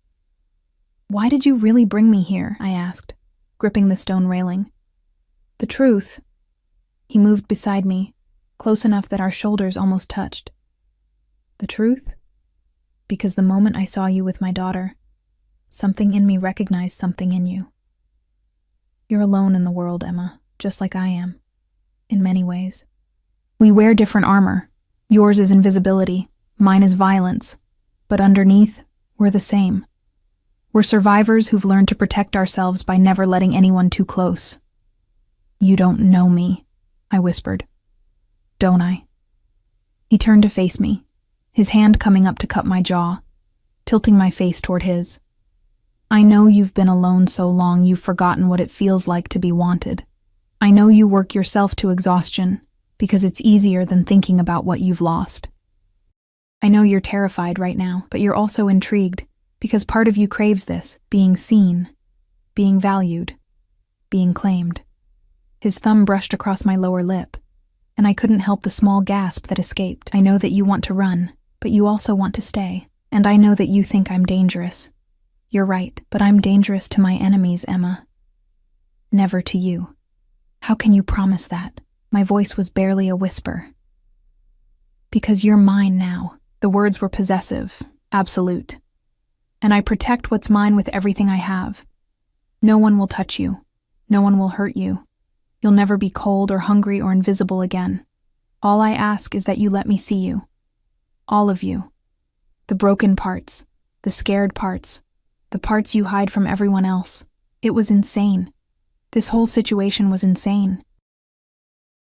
Why did you really bring me here? I asked, gripping the stone railing. The truth. He moved beside me, close enough that our shoulders almost touched. The truth? Because the moment I saw you with my daughter, something in me recognized something in you. You're alone in the world, Emma, just like I am, in many ways. We wear different armor. Yours is invisibility, mine is violence, but underneath, we're the same. We're survivors who've learned to protect ourselves by never letting anyone too close. You don't know me, I whispered. Don't I? He turned to face me, his hand coming up to cup my jaw, tilting my face toward his. I know you've been alone so long you've forgotten what it feels like to be wanted. I know you work yourself to exhaustion because it's easier than thinking about what you've lost. I know you're terrified right now, but you're also intrigued because part of you craves this, being seen, being valued, being claimed. His thumb brushed across my lower lip, and I couldn't help the small gasp that escaped. I know that you want to run, but you also want to stay, and I know that you think I'm dangerous. You're right, but I'm dangerous to my enemies, Emma. Never to you. How can you promise that? My voice was barely a whisper. Because you're mine now. The words were possessive, absolute. And I protect what's mine with everything I have. No one will touch you. No one will hurt you. You'll never be cold or hungry or invisible again. All I ask is that you let me see you. All of you. The broken parts, the scared parts, the parts you hide from everyone else. It was insane. This whole situation was insane.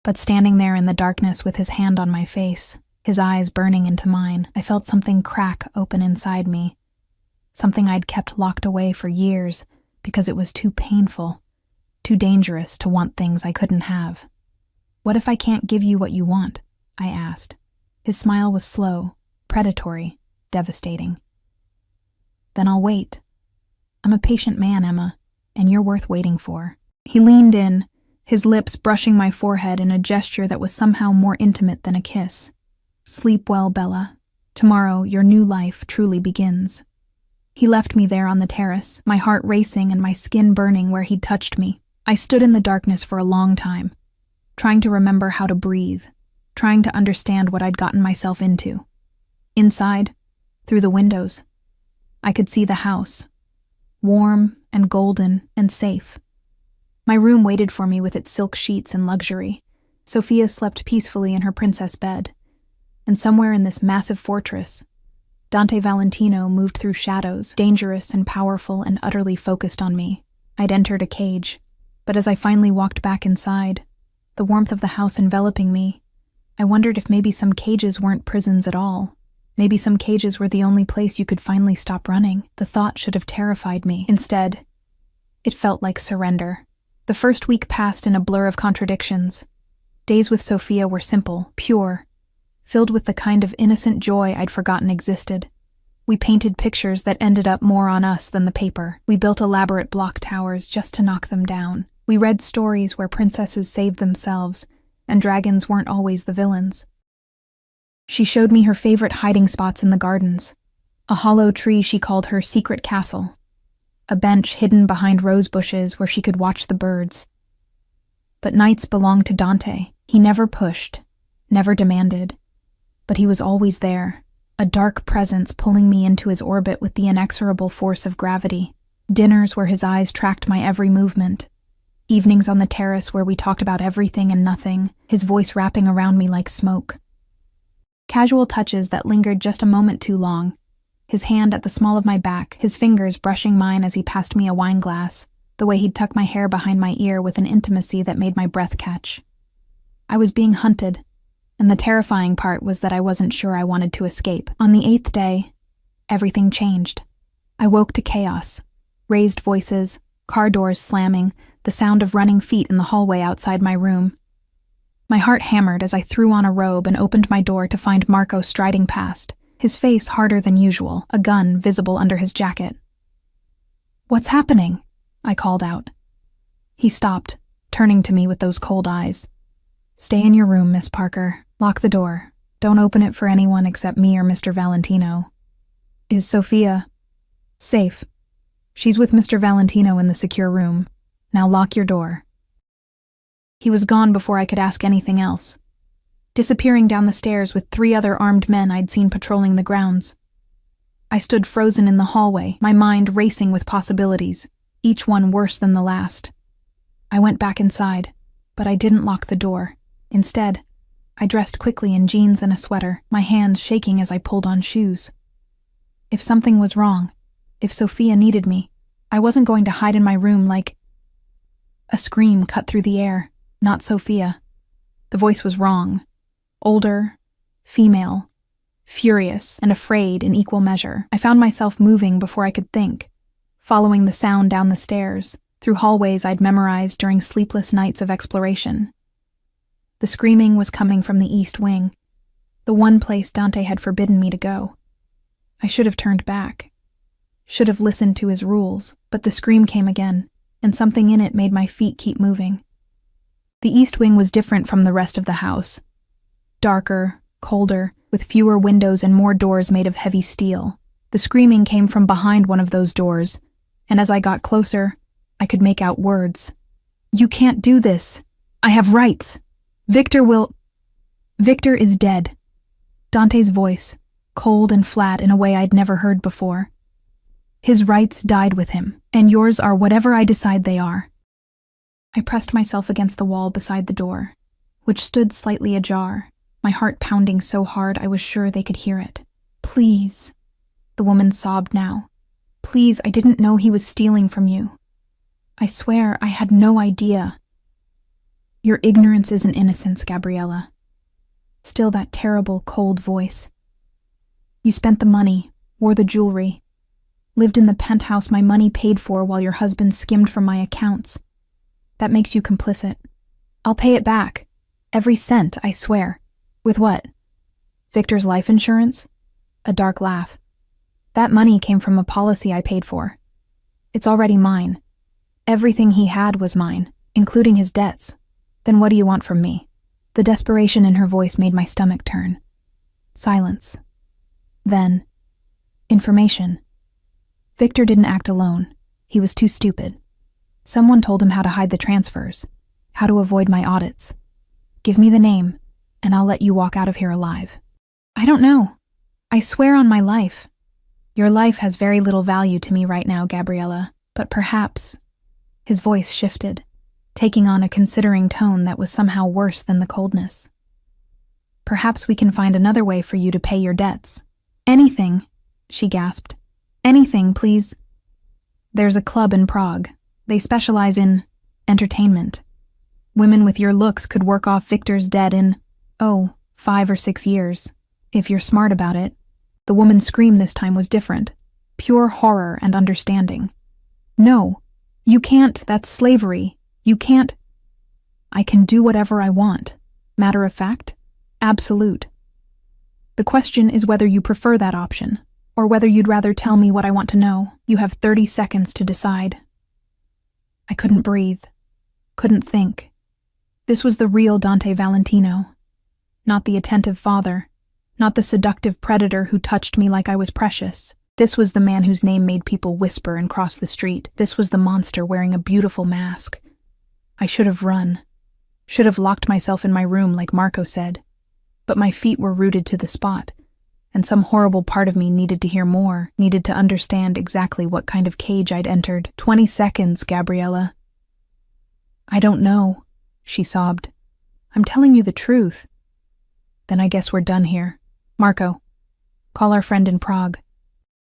But standing there in the darkness with his hand on my face, his eyes burning into mine. I felt something crack open inside me, something I'd kept locked away for years because it was too painful, too dangerous to want things I couldn't have. "What if I can't give you what you want?" I asked. His smile was slow, predatory, devastating. "Then I'll wait. I'm a patient man, Emma, and you're worth waiting for." He leaned in, his lips brushing my forehead in a gesture that was somehow more intimate than a kiss. "Sleep well, Bella. Tomorrow, your new life truly begins." He left me there on the terrace, my heart racing and my skin burning where he'd touched me. I stood in the darkness for a long time, trying to remember how to breathe, trying to understand what I'd gotten myself into. Inside, through the windows, I could see the house, warm and golden and safe. My room waited for me with its silk sheets and luxury. Sophia slept peacefully in her princess bed. And somewhere in this massive fortress, Dante Valentino moved through shadows, dangerous and powerful and utterly focused on me. I'd entered a cage, but as I finally walked back inside, the warmth of the house enveloping me, I wondered if maybe some cages weren't prisons at all. Maybe some cages were the only place you could finally stop running. The thought should have terrified me. Instead, it felt like surrender. The first week passed in a blur of contradictions. Days with Sophia were simple, pure, filled with the kind of innocent joy I'd forgotten existed. We painted pictures that ended up more on us than the paper. We built elaborate block towers just to knock them down. We read stories where princesses saved themselves, and dragons weren't always the villains. She showed me her favorite hiding spots in the gardens. A hollow tree she called her secret castle. A bench hidden behind rose bushes where she could watch the birds. But nights belonged to Dante. He never pushed, never demanded, but he was always there, a dark presence pulling me into his orbit with the inexorable force of gravity. Dinners where his eyes tracked my every movement. Evenings on the terrace where we talked about everything and nothing, his voice wrapping around me like smoke. Casual touches that lingered just a moment too long. His hand at the small of my back, his fingers brushing mine as he passed me a wine glass, the way he'd tuck my hair behind my ear with an intimacy that made my breath catch. I was being hunted, and the terrifying part was that I wasn't sure I wanted to escape. On the 8th day, everything changed. I woke to chaos. Raised voices, car doors slamming, the sound of running feet in the hallway outside my room. My heart hammered as I threw on a robe and opened my door to find Marco striding past, his face harder than usual, a gun visible under his jacket. "What's happening?" I called out. He stopped, turning to me with those cold eyes. "Stay in your room, Miss Parker. Lock the door. Don't open it for anyone except me or Mr. Valentino." "Is Sophia safe?" "She's with Mr. Valentino in the secure room. Now lock your door." He was gone before I could ask anything else, disappearing down the stairs with 3 other armed men I'd seen patrolling the grounds. I stood frozen in the hallway, my mind racing with possibilities, each one worse than the last. I went back inside, but I didn't lock the door. Instead, I dressed quickly in jeans and a sweater, my hands shaking as I pulled on shoes. If something was wrong, if Sophia needed me, I wasn't going to hide in my room like... A scream cut through the air, not Sophia. The voice was wrong. Older, female, furious, and afraid in equal measure. I found myself moving before I could think, following the sound down the stairs, through hallways I'd memorized during sleepless nights of exploration. The screaming was coming from the East Wing, the one place Dante had forbidden me to go. I should have turned back, should have listened to his rules, but the scream came again, and something in it made my feet keep moving. The East Wing was different from the rest of the house. Darker, colder, with fewer windows and more doors made of heavy steel. The screaming came from behind one of those doors, and as I got closer, I could make out words. "You can't do this. I have rights. Victor is dead." Dante's voice, cold and flat in a way I'd never heard before. "His rights died with him, and yours are whatever I decide they are." I pressed myself against the wall beside the door, which stood slightly ajar, my heart pounding so hard I was sure they could hear it. "Please," the woman sobbed now. "Please, I didn't know he was stealing from you. I swear I had no idea." "Your ignorance isn't innocence, Gabriella. Still that terrible, cold voice. You spent the money, wore the jewelry, lived in the penthouse my money paid for while your husband skimmed from my accounts. That makes you complicit. I'll pay it back. Every cent, I swear. With what? Victor's life insurance? A dark laugh. That money came from a policy I paid for. It's already mine. Everything he had was mine, including his debts. Then what do you want from me? The desperation in her voice made my stomach turn. Silence. Then, information. Victor didn't act alone. He was too stupid. Someone told him how to hide the transfers, how to avoid my audits. Give me the name, and I'll let you walk out of here alive. I don't know. I swear on my life. Your life has very little value to me right now, Gabriella, but perhaps... His voice shifted, taking on a considering tone that was somehow worse than the coldness. Perhaps we can find another way for you to pay your debts. Anything, she gasped. Anything, please. There's a club in Prague. They specialize in entertainment. Women with your looks could work off Victor's debt in, 5 or 6 years. If you're smart about it. The woman's scream this time was different. Pure horror and understanding. No, you can't, that's slavery. You can't. I can do whatever I want. Matter of fact, absolute. The question is whether you prefer that option, or whether you'd rather tell me what I want to know. You have 30 seconds to decide. I couldn't breathe, couldn't think. This was the real Dante Valentino, not the attentive father, not the seductive predator who touched me like I was precious. This was the man whose name made people whisper and cross the street. This was the monster wearing a beautiful mask. I should have run, should have locked myself in my room like Marco said, but my feet were rooted to the spot, and some horrible part of me needed to hear more, needed to understand exactly what kind of cage I'd entered. 20 seconds, Gabriella. I don't know, she sobbed. I'm telling you the truth. Then I guess we're done here. Marco, call our friend in Prague.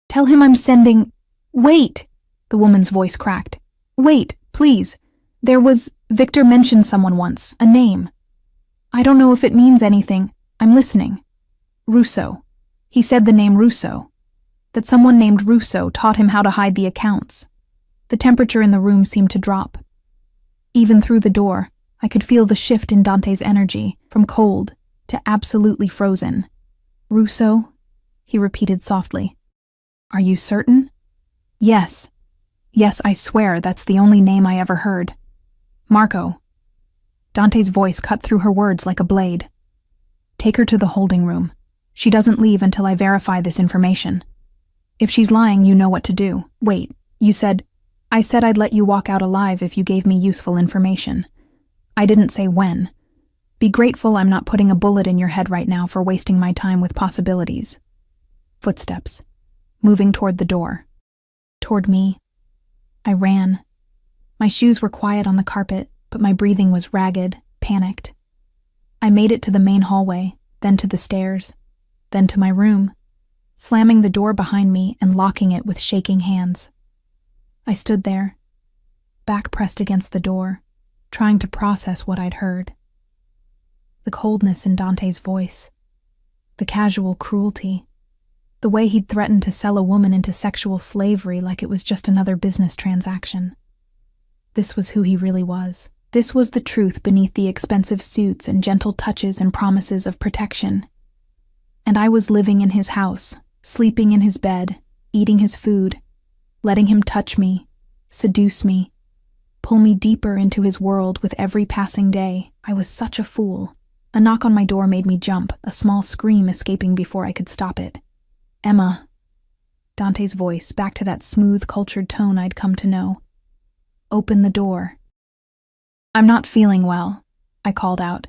Tell him I'm sending... Wait! The woman's voice cracked. Wait, please. Victor mentioned someone once, a name. I don't know if it means anything. I'm listening. Russo. He said the name Russo. That someone named Russo taught him how to hide the accounts. The temperature in the room seemed to drop. Even through the door, I could feel the shift in Dante's energy, from cold to absolutely frozen. Russo? He repeated softly. Are you certain? Yes. Yes, I swear that's the only name I ever heard. Marco. Dante's voice cut through her words like a blade. Take her to the holding room. She doesn't leave until I verify this information. If she's lying, you know what to do. Wait, you said... I said I'd let you walk out alive if you gave me useful information. I didn't say when. Be grateful I'm not putting a bullet in your head right now for wasting my time with possibilities. Footsteps. Moving toward the door. Toward me. I ran. My shoes were quiet on the carpet, but my breathing was ragged, panicked. I made it to the main hallway, then to the stairs, then to my room, slamming the door behind me and locking it with shaking hands. I stood there, back pressed against the door, trying to process what I'd heard. The coldness in Dante's voice, the casual cruelty, the way he'd threatened to sell a woman into sexual slavery like it was just another business transaction. This was who he really was. This was the truth beneath the expensive suits and gentle touches and promises of protection. And I was living in his house, sleeping in his bed, eating his food, letting him touch me, seduce me, pull me deeper into his world with every passing day. I was such a fool. A knock on my door made me jump, a small scream escaping before I could stop it. Emma. Dante's voice, back to that smooth, cultured tone I'd come to know. Open the door. I'm not feeling well, I called out,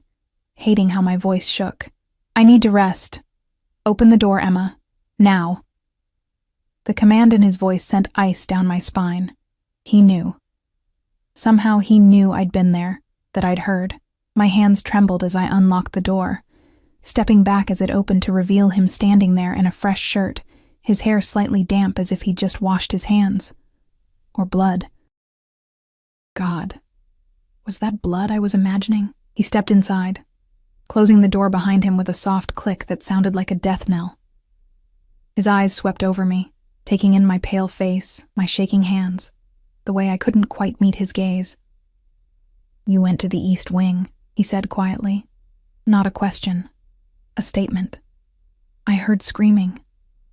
hating how my voice shook. I need to rest. Open the door, Emma. Now. The command in his voice sent ice down my spine. He knew. Somehow he knew I'd been there, that I'd heard. My hands trembled as I unlocked the door, stepping back as it opened to reveal him standing there in a fresh shirt, his hair slightly damp as if he'd just washed his hands. Or blood. God. Was that blood I was imagining? He stepped inside. closing the door behind him with a soft click that sounded like a death knell. His eyes swept over me, taking in my pale face, my shaking hands, the way I couldn't quite meet his gaze. "You went to the East Wing," he said quietly. Not a question, a statement. "I heard screaming,"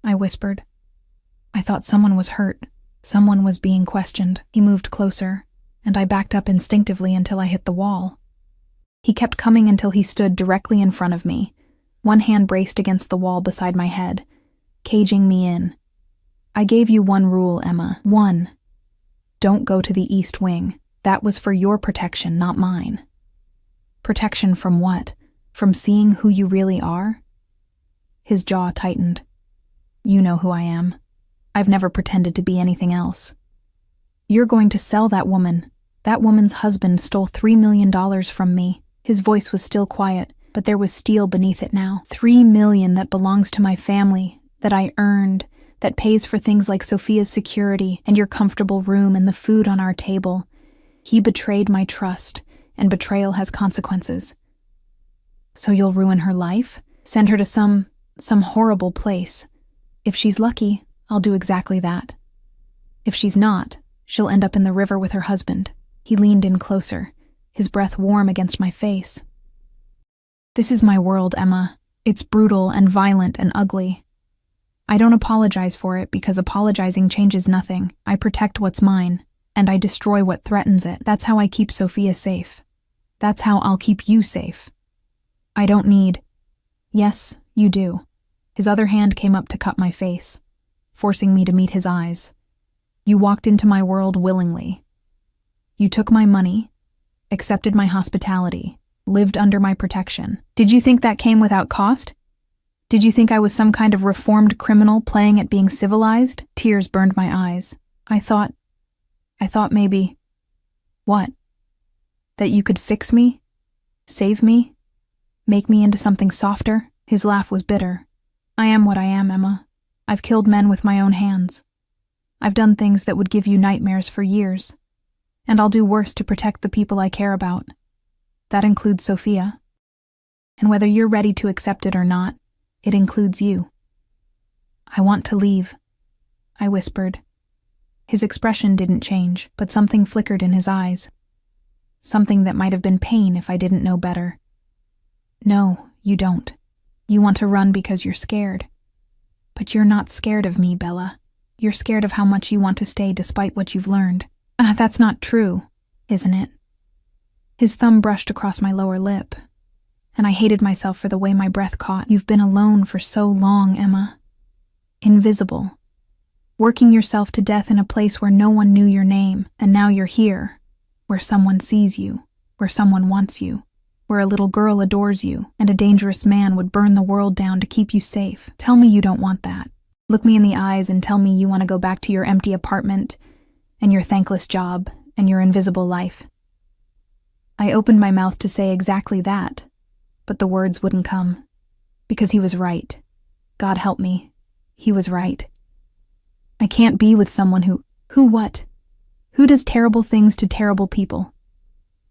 I whispered. "I thought someone was hurt. Someone was being questioned." He moved closer, and I backed up instinctively until I hit the wall. He kept coming until he stood directly in front of me, one hand braced against the wall beside my head, caging me in. "I gave you one rule, Emma. One. Don't go to the East Wing. That was for your protection, not mine." "Protection from what? From seeing who you really are?" His jaw tightened. "You know who I am. I've never pretended to be anything else." "You're going to sell that woman. That woman's husband stole $3 million from me." His voice was still quiet, but there was steel beneath it now. $3 million that belongs to my family, that I earned, that pays for things like Sophia's security and your comfortable room and the food on our table. He betrayed my trust, and betrayal has consequences. "So you'll ruin her life? Send her to some horrible place. If she's lucky, I'll do exactly that. If she's not, she'll end up in the river with her husband." He leaned in closer, his breath warm against my face. "This is my world, Emma. It's brutal and violent and ugly. I don't apologize for it because apologizing changes nothing. I protect what's mine, and I destroy what threatens it. That's how I keep Sophia safe. That's how I'll keep you safe. I don't need—" "Yes, you do." His other hand came up to cup my face, forcing me to meet his eyes. "You walked into my world willingly. You took my money, accepted my hospitality, lived under my protection. Did you think that came without cost? Did you think I was some kind of reformed criminal playing at being civilized?" Tears burned my eyes. I thought maybe— "What? That you could fix me? Save me? Make me into something softer?" His laugh was bitter. "I am what I am, Emma. I've killed men with my own hands. I've done things that would give you nightmares for years. And I'll do worse to protect the people I care about. That includes Sophia. And whether you're ready to accept it or not, it includes you." "I want to leave," I whispered. His expression didn't change, but something flickered in his eyes. Something that might have been pain if I didn't know better. "No, you don't. You want to run because you're scared. But you're not scared of me, Bella. You're scared of how much you want to stay despite what you've learned." That's not true, isn't it?" His thumb brushed across my lower lip, and I hated myself for the way my breath caught. "You've been alone for so long, Emma. Invisible. Working yourself to death in a place where no one knew your name, and now you're here, where someone sees you, where someone wants you, where a little girl adores you, and a dangerous man would burn the world down to keep you safe. Tell me you don't want that. Look me in the eyes and tell me you want to go back to your empty apartment, and your thankless job, and your invisible life." I opened my mouth to say exactly that, but the words wouldn't come, because he was right. God help me, he was right. I can't be with someone who what? Who does terrible things to terrible people?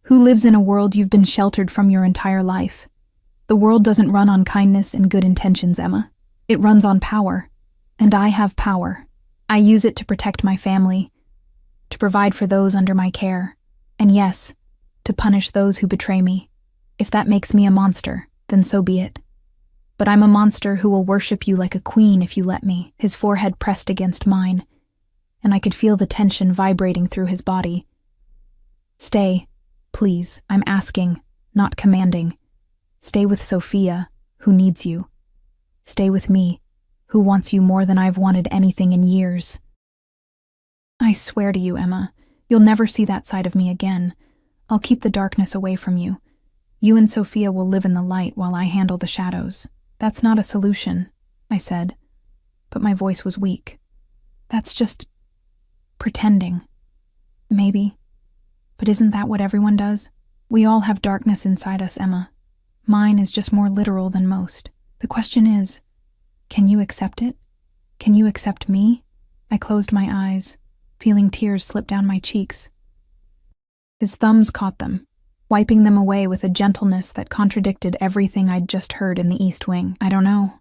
Who lives in a world you've been sheltered from your entire life? The world doesn't run on kindness and good intentions, Emma. It runs on power, and I have power. I use it to protect my family, to provide for those under my care, and yes, to punish those who betray me. If that makes me a monster, then so be it. But I'm a monster who will worship you like a queen if you let me." His forehead pressed against mine, and I could feel the tension vibrating through his body. "Stay, please. I'm asking, not commanding. Stay with Sophia, who needs you. Stay with me, who wants you more than I've wanted anything in years." "I swear to you, Emma, you'll never see that side of me again. I'll keep the darkness away from you. You and Sophia will live in the light while I handle the shadows." "That's not a solution," I said, but my voice was weak. "That's just pretending. Maybe. But isn't that what everyone does? We all have darkness inside us, Emma. Mine is just more literal than most. The question is, can you accept it? Can you accept me?" I closed my eyes, feeling tears slip down my cheeks. His thumbs caught them, wiping them away with a gentleness that contradicted everything I'd just heard in the East Wing. "I don't know,"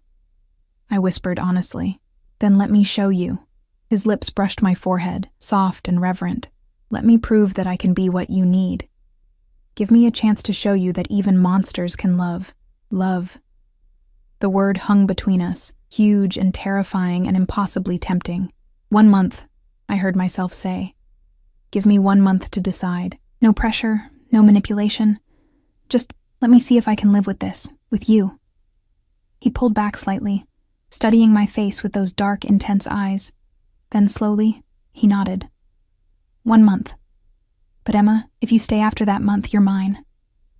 I whispered honestly. "Then let me show you." His lips brushed my forehead, soft and reverent. "Let me prove that I can be what you need. Give me a chance to show you that even monsters can love. Love." The word hung between us, huge and terrifying and impossibly tempting. "1 month," I heard myself say. "Give me 1 month to decide. No pressure, no manipulation. Just let me see if I can live with this, with you." He pulled back slightly, studying my face with those dark, intense eyes. Then slowly, he nodded. 1 month. But Emma, if you stay after that month, you're mine.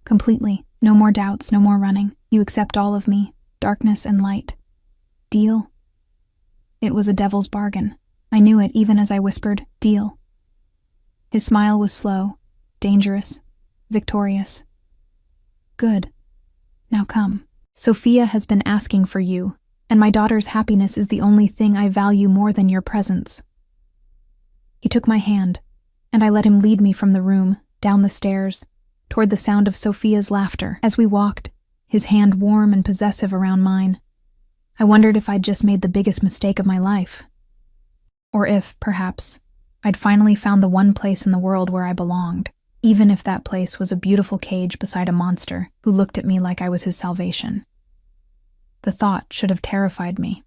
Completely. No more doubts, no more running. You accept all of me, darkness and light. Deal? It was a devil's bargain. I knew it even as I whispered, "Deal." His smile was slow, dangerous, victorious. "Good. Now come. Sophia has been asking for you, and my daughter's happiness is the only thing I value more than your presence." He took my hand, and I let him lead me from the room, down the stairs, toward the sound of Sophia's laughter. As we walked, his hand warm and possessive around mine, I wondered if I'd just made the biggest mistake of my life. Or if, perhaps, I'd finally found the one place in the world where I belonged, even if that place was a beautiful cage beside a monster who looked at me like I was his salvation. The thought should have terrified me.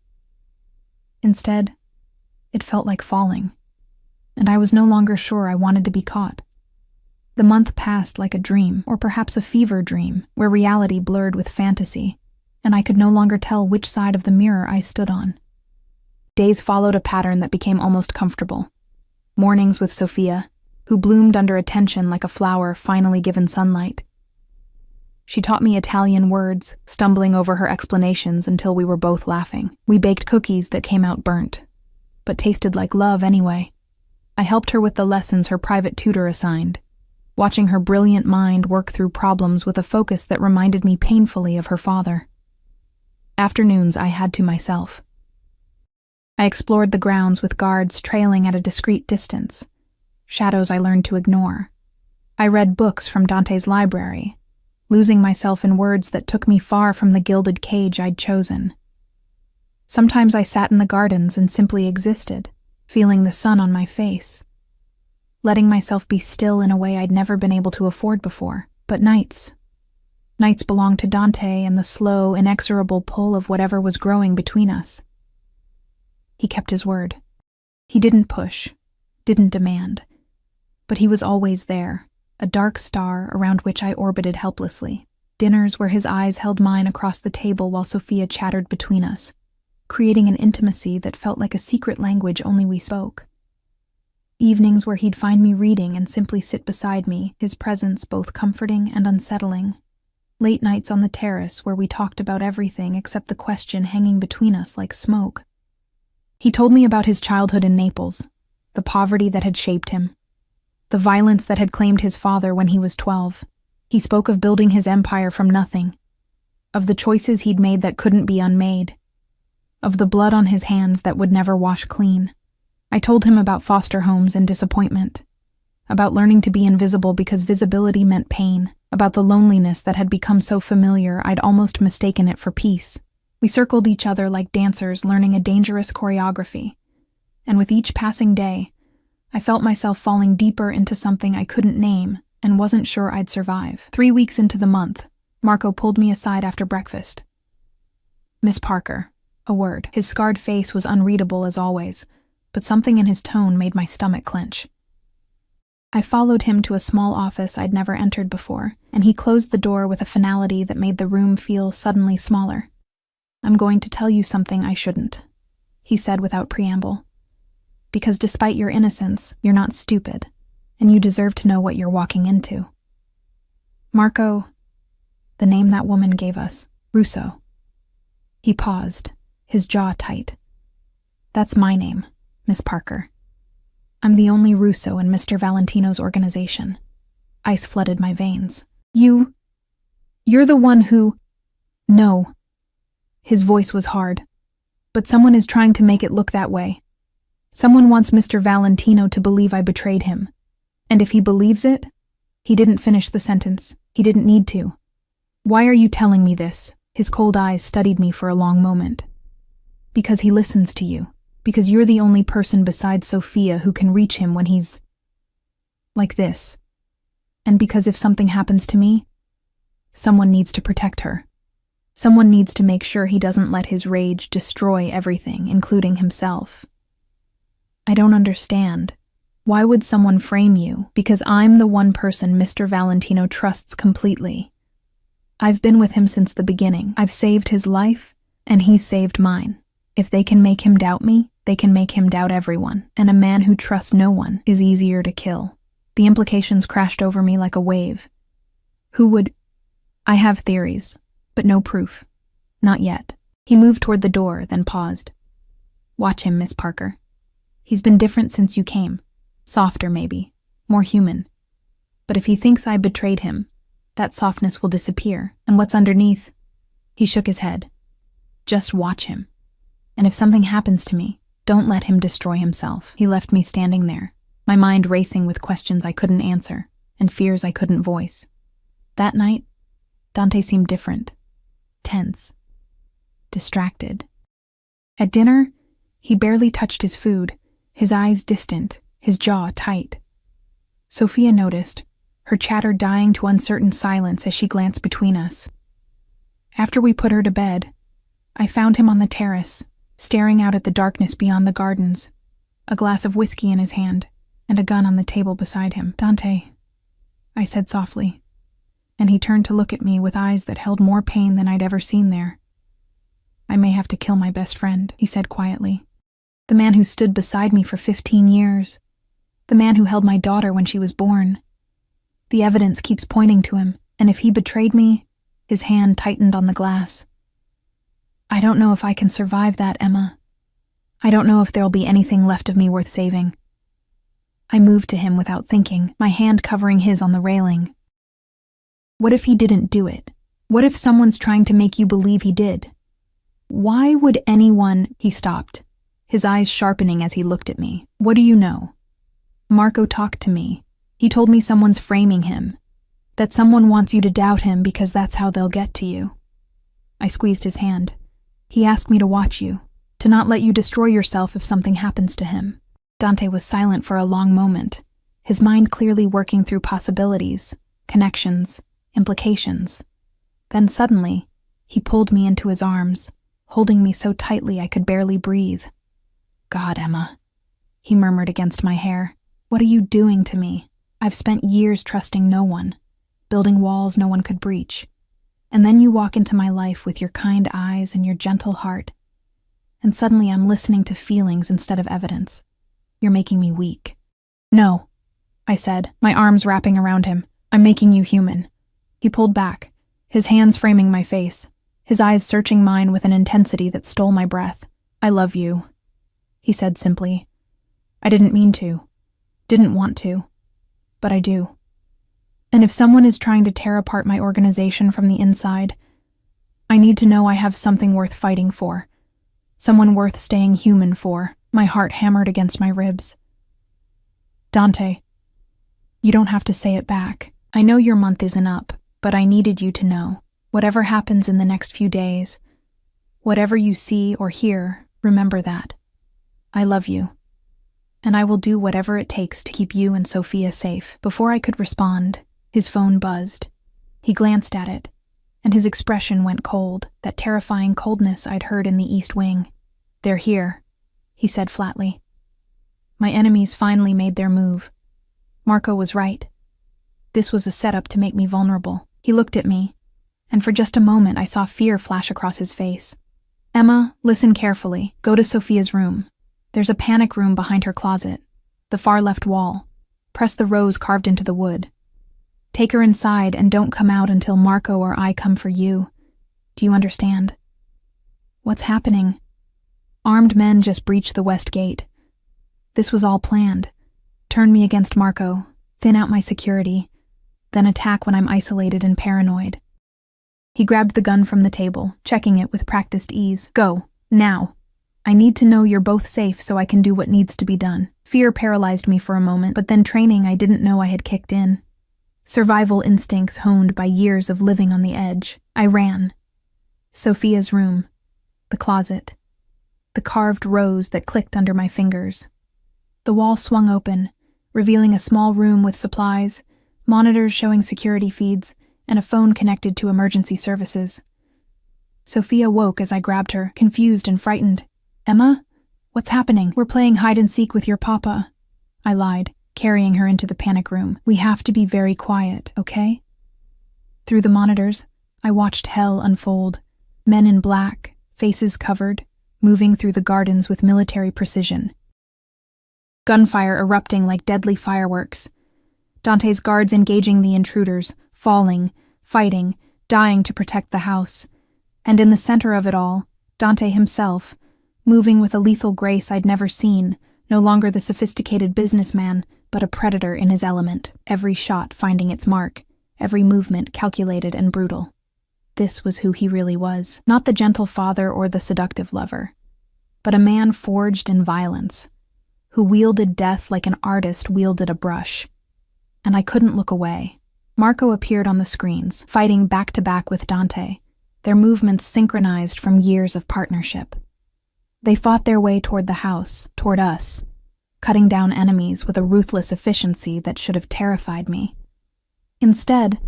Instead, it felt like falling, and I was no longer sure I wanted to be caught. The month passed like a dream, or perhaps a fever dream, where reality blurred with fantasy, and I could no longer tell which side of the mirror I stood on. Days followed a pattern that became almost comfortable. Mornings with Sophia, who bloomed under attention like a flower finally given sunlight. She taught me Italian words, stumbling over her explanations until we were both laughing. We baked cookies that came out burnt, but tasted like love anyway. I helped her with the lessons her private tutor assigned, watching her brilliant mind work through problems with a focus that reminded me painfully of her father. Afternoons I had to myself. I explored the grounds with guards trailing at a discreet distance, shadows I learned to ignore. I read books from Dante's library, losing myself in words that took me far from the gilded cage I'd chosen. Sometimes I sat in the gardens and simply existed, feeling the sun on my face, letting myself be still in a way I'd never been able to afford before. But nights belonged to Dante and the slow, inexorable pull of whatever was growing between us. He kept his word. He didn't push, didn't demand, but he was always there, a dark star around which I orbited helplessly. Dinners where his eyes held mine across the table while Sophia chattered between us, creating an intimacy that felt like a secret language only we spoke. Evenings where he'd find me reading and simply sit beside me, his presence both comforting and unsettling. Late nights on the terrace where we talked about everything except the question hanging between us like smoke. He told me about his childhood in Naples, the poverty that had shaped him, the violence that had claimed his father when he was 12. He spoke of building his empire from nothing, of the choices he'd made that couldn't be unmade, of the blood on his hands that would never wash clean. I told him about foster homes and disappointment, about learning to be invisible because visibility meant pain, about the loneliness that had become so familiar I'd almost mistaken it for peace. We circled each other like dancers learning a dangerous choreography, and with each passing day, I felt myself falling deeper into something I couldn't name and wasn't sure I'd survive. 3 weeks into the month, Marco pulled me aside after breakfast. "Miss Parker," a word. His scarred face was unreadable as always, but something in his tone made my stomach clench. I followed him to a small office I'd never entered before, and he closed the door with a finality that made the room feel suddenly smaller. "I'm going to tell you something I shouldn't," he said without preamble. "Because despite your innocence, you're not stupid, and you deserve to know what you're walking into." Marco, the name that woman gave us, Russo. He paused, his jaw tight. "That's my name, Miss Parker. I'm the only Russo in Mr. Valentino's organization." Ice flooded my veins. You're the one who... No. His voice was hard. But someone is trying to make it look that way. Someone wants Mr. Valentino to believe I betrayed him. And if he believes it, He didn't finish the sentence. He didn't need to. Why are you telling me this? His cold eyes studied me for a long moment. Because he listens to you. Because you're the only person besides Sophia who can reach him when he's like this. And because if something happens to me, someone needs to protect her. Someone needs to make sure he doesn't let his rage destroy everything, including himself. I don't understand. Why would someone frame you? Because I'm the one person Mr. Valentino trusts completely. I've been with him since the beginning. I've saved his life, and he's saved mine. If they can make him doubt me, they can make him doubt everyone. And a man who trusts no one is easier to kill. The implications crashed over me like a wave. Who would... I have theories, but no proof. Not yet. He moved toward the door, then paused. Watch him, Miss Parker. He's been different since you came. Softer, maybe. More human. But if he thinks I betrayed him, that softness will disappear. And what's underneath? He shook his head. Just watch him. And if something happens to me, don't let him destroy himself. He left me standing there, my mind racing with questions I couldn't answer and fears I couldn't voice. That night, Dante seemed different. Tense. Distracted. At dinner, he barely touched his food, his eyes distant, his jaw tight. Sophia noticed, her chatter dying to uncertain silence as she glanced between us. After we put her to bed, I found him on the terrace, staring out at the darkness beyond the gardens, a glass of whiskey in his hand and a gun on the table beside him. Dante, I said softly, and he turned to look at me with eyes that held more pain than I'd ever seen there. I may have to kill my best friend, he said quietly. The man who stood beside me for 15 years. The man who held my daughter when she was born. The evidence keeps pointing to him, and if he betrayed me, his hand tightened on the glass. I don't know if I can survive that, Emma. I don't know if there'll be anything left of me worth saving. I moved to him without thinking, my hand covering his on the railing. What if he didn't do it? What if someone's trying to make you believe he did? Why would anyone... He stopped, his eyes sharpening as he looked at me. What do you know? Marco talked to me. He told me someone's framing him. That someone wants you to doubt him because that's how they'll get to you. I squeezed his hand. He asked me to watch you, to not let you destroy yourself if something happens to him. Dante was silent for a long moment, his mind clearly working through possibilities, connections, implications. Then suddenly, he pulled me into his arms, holding me so tightly I could barely breathe. God, Emma, he murmured against my hair. What are you doing to me? I've spent years trusting no one, building walls no one could breach. And then you walk into my life with your kind eyes and your gentle heart. And suddenly I'm listening to feelings instead of evidence. You're making me weak. No, I said, my arms wrapping around him. I'm making you human. He pulled back, his hands framing my face, his eyes searching mine with an intensity that stole my breath. I love you, he said simply. I didn't mean to, didn't want to, but I do. And if someone is trying to tear apart my organization from the inside, I need to know I have something worth fighting for, someone worth staying human for. My heart hammered against my ribs. Dante, you don't have to say it back. I know your month isn't up, but I needed you to know. Whatever happens in the next few days, whatever you see or hear, remember that. I love you, and I will do whatever it takes to keep you and Sophia safe. Before I could respond, his phone buzzed. He glanced at it, and his expression went cold, that terrifying coldness I'd heard in the East Wing. They're here, he said flatly. My enemies finally made their move. Marco was right. This was a setup to make me vulnerable. He looked at me, and for just a moment I saw fear flash across his face. Emma, listen carefully. Go to Sophia's room. There's a panic room behind her closet, the far left wall. Press the rose carved into the wood. Take her inside and don't come out until Marco or I come for you. Do you understand? What's happening? Armed men just breached the west gate. This was all planned. Turn me against Marco, thin out my security, then attack when I'm isolated and paranoid. He grabbed the gun from the table, checking it with practiced ease. Go, now. I need to know you're both safe so I can do what needs to be done. Fear paralyzed me for a moment, but then training I didn't know I had kicked in. Survival instincts honed by years of living on the edge. I ran. Sophia's room. The closet. The carved rose that clicked under my fingers. The wall swung open, revealing a small room with supplies, monitors showing security feeds, and a phone connected to emergency services. Sophia woke as I grabbed her, confused and frightened. "Emma? What's happening?" "We're playing hide-and-seek with your papa," I lied, carrying her into the panic room. "We have to be very quiet, okay?" Through the monitors, I watched hell unfold. Men in black, faces covered, moving through the gardens with military precision. Gunfire erupting like deadly fireworks. Dante's guards engaging the intruders, falling, fighting, dying to protect the house. And in the center of it all, Dante himself, moving with a lethal grace I'd never seen, no longer the sophisticated businessman, but a predator in his element, every shot finding its mark, every movement calculated and brutal. This was who he really was, not the gentle father or the seductive lover, but a man forged in violence, who wielded death like an artist wielded a brush. And I couldn't look away. Marco appeared on the screens, fighting back-to-back with Dante, their movements synchronized from years of partnership. They fought their way toward the house, toward us, cutting down enemies with a ruthless efficiency that should have terrified me. Instead,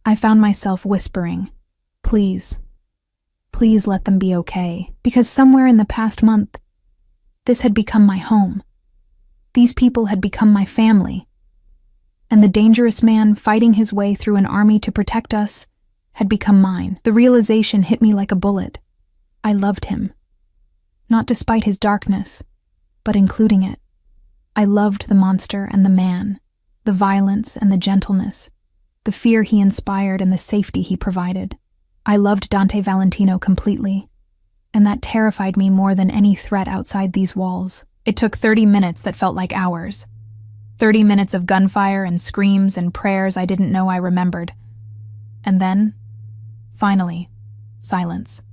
I found myself whispering, "Please, please let them be okay," because somewhere in the past month, this had become my home. These people had become my family. And the dangerous man fighting his way through an army to protect us had become mine. The realization hit me like a bullet. I loved him. Not despite his darkness, but including it. I loved the monster and the man, the violence and the gentleness, the fear he inspired and the safety he provided. I loved Dante Valentino completely, and that terrified me more than any threat outside these walls. It took 30 minutes that felt like hours. 30 minutes of gunfire and screams and prayers I didn't know I remembered. And then, finally, silence.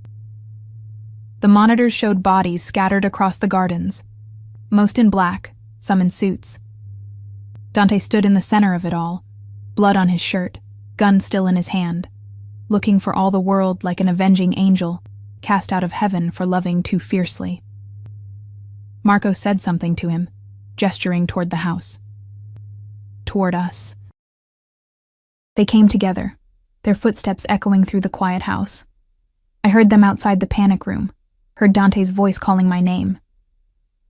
The monitors showed bodies scattered across the gardens, most in black, some in suits. Dante stood in the center of it all, blood on his shirt, gun still in his hand, looking for all the world like an avenging angel, cast out of heaven for loving too fiercely. Marco said something to him, gesturing toward the house. Toward us. They came together, their footsteps echoing through the quiet house. I heard them outside the panic room, heard Dante's voice calling my name.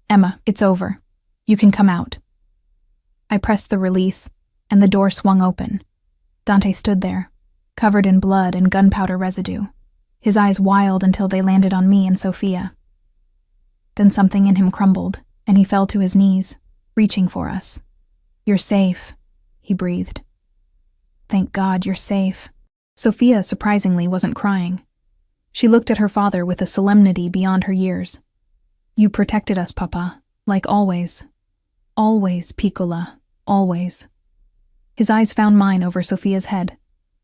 "Emma, it's over. You can come out." I pressed the release, and the door swung open. Dante stood there, covered in blood and gunpowder residue, his eyes wild until they landed on me and Sophia. Then something in him crumbled, and he fell to his knees, reaching for us. "You're safe," he breathed. "Thank God you're safe." Sophia, surprisingly, wasn't crying. She looked at her father with a solemnity beyond her years. "You protected us, Papa, like always. Always, Piccola, always." His eyes found mine over Sophia's head,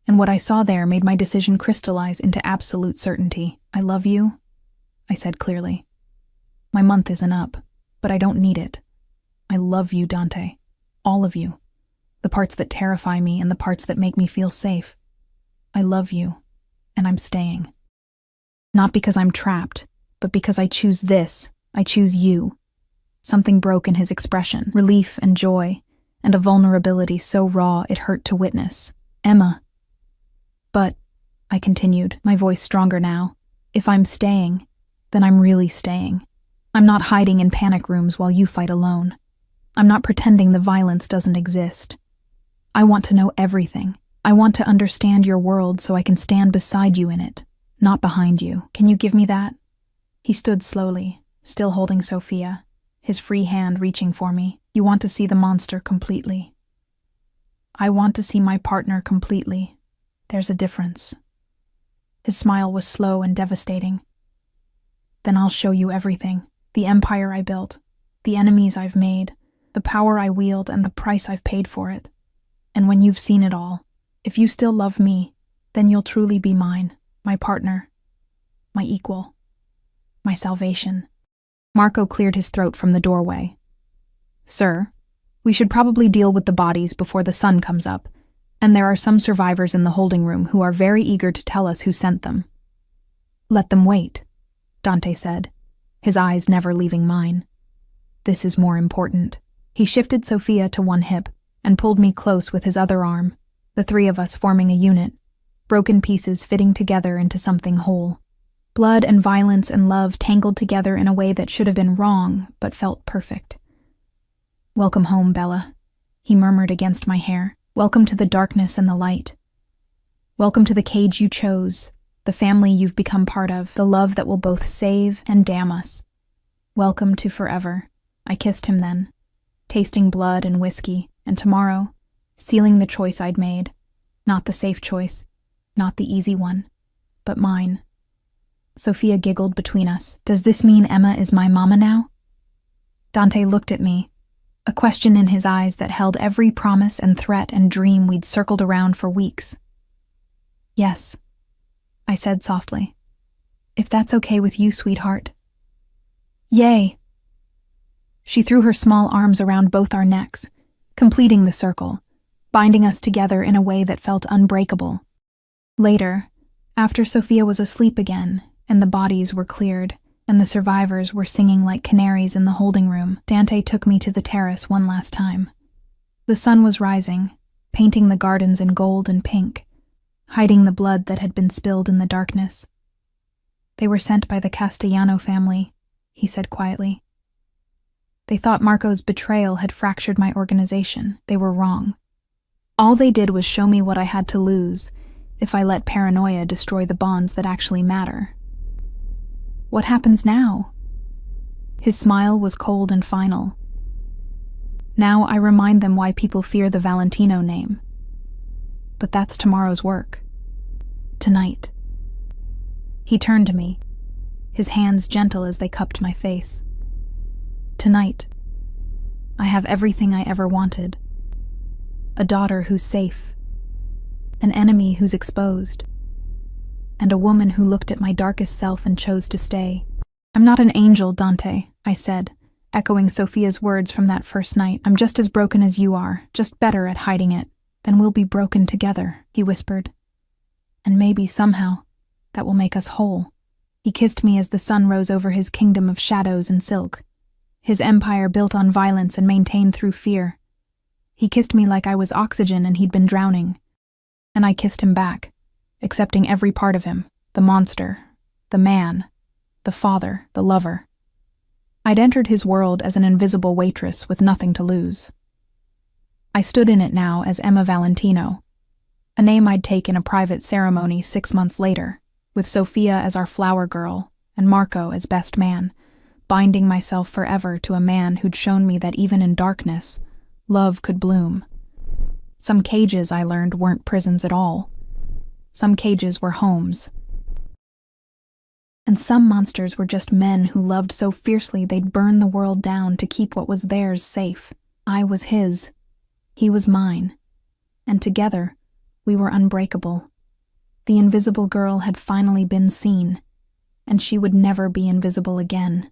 and what I saw there made my decision crystallize into absolute certainty. "I love you," I said clearly. "My month isn't up, but I don't need it. I love you, Dante. All of you. The parts that terrify me and the parts that make me feel safe. I love you, and I'm staying. Not because I'm trapped, but because I choose this. I choose you." Something broke in his expression, relief and joy, and a vulnerability so raw it hurt to witness. "Emma." "But," I continued, my voice stronger now, "if I'm staying, then I'm really staying. I'm not hiding in panic rooms while you fight alone. I'm not pretending the violence doesn't exist. I want to know everything. I want to understand your world so I can stand beside you in it, not behind you. Can you give me that?" He stood slowly, still holding Sophia, his free hand reaching for me. "You want to see the monster completely. I want to see my partner completely. There's a difference." His smile was slow and devastating. "Then I'll show you everything. The empire I built, the enemies I've made, the power I wield, and the price I've paid for it. And when you've seen it all, if you still love me, then you'll truly be mine, my partner, my equal, my salvation." Marco cleared his throat from the doorway. "Sir, we should probably deal with the bodies before the sun comes up. And there are some survivors in the holding room who are very eager to tell us who sent them. Let them wait, Dante said, his eyes never leaving mine. This is more important. He shifted Sophia to one hip and pulled me close with his other arm, the three of us forming a unit, broken pieces fitting together into something whole. Blood and violence and love tangled together in a way that should have been wrong, but felt perfect. Welcome home, Bella, he murmured against my hair. Welcome to the darkness and the light. Welcome to the cage you chose, the family you've become part of, the love that will both save and damn us. Welcome to forever. I kissed him then, tasting blood and whiskey, and tomorrow, sealing the choice I'd made. Not the safe choice, not the easy one, but mine. Sophia giggled between us. Does this mean Emma is my mama now? Dante looked at me, a question in his eyes that held every promise and threat and dream we'd circled around for weeks. Yes, I said softly. If that's okay with you, sweetheart. Yay! She threw her small arms around both our necks, completing the circle, binding us together in a way that felt unbreakable. Later, after Sophia was asleep again, and the bodies were cleared, and the survivors were singing like canaries in the holding room, Dante took me to the terrace one last time. The sun was rising, painting the gardens in gold and pink, hiding the blood that had been spilled in the darkness. They were sent by the Castellano family, he said quietly. They thought Marco's betrayal had fractured my organization. They were wrong. All they did was show me what I had to lose if I let paranoia destroy the bonds that actually matter. What happens now? His smile was cold and final. Now I remind them why people fear the Valentino name. But that's tomorrow's work. Tonight. He turned to me, his hands gentle as they cupped my face. Tonight, I have everything I ever wanted. A daughter who's safe, an enemy who's exposed, and a woman who looked at my darkest self and chose to stay. I'm not an angel, Dante, I said, echoing Sophia's words from that first night. I'm just as broken as you are, just better at hiding it. Then we'll be broken together, he whispered. And maybe, somehow, that will make us whole. He kissed me as the sun rose over his kingdom of shadows and silk, his empire built on violence and maintained through fear. He kissed me like I was oxygen and he'd been drowning. And I kissed him back, accepting every part of him, the monster, the man, the father, the lover. I'd entered his world as an invisible waitress with nothing to lose. I stood in it now as Emma Valentino, a name I'd take in a private ceremony 6 months later, with Sophia as our flower girl and Marco as best man, binding myself forever to a man who'd shown me that even in darkness, love could bloom. Some cages, I learned, weren't prisons at all. Some cages were homes. And some monsters were just men who loved so fiercely they'd burn the world down to keep what was theirs safe. I was his. He was mine. And together, we were unbreakable. The invisible girl had finally been seen, and she would never be invisible again.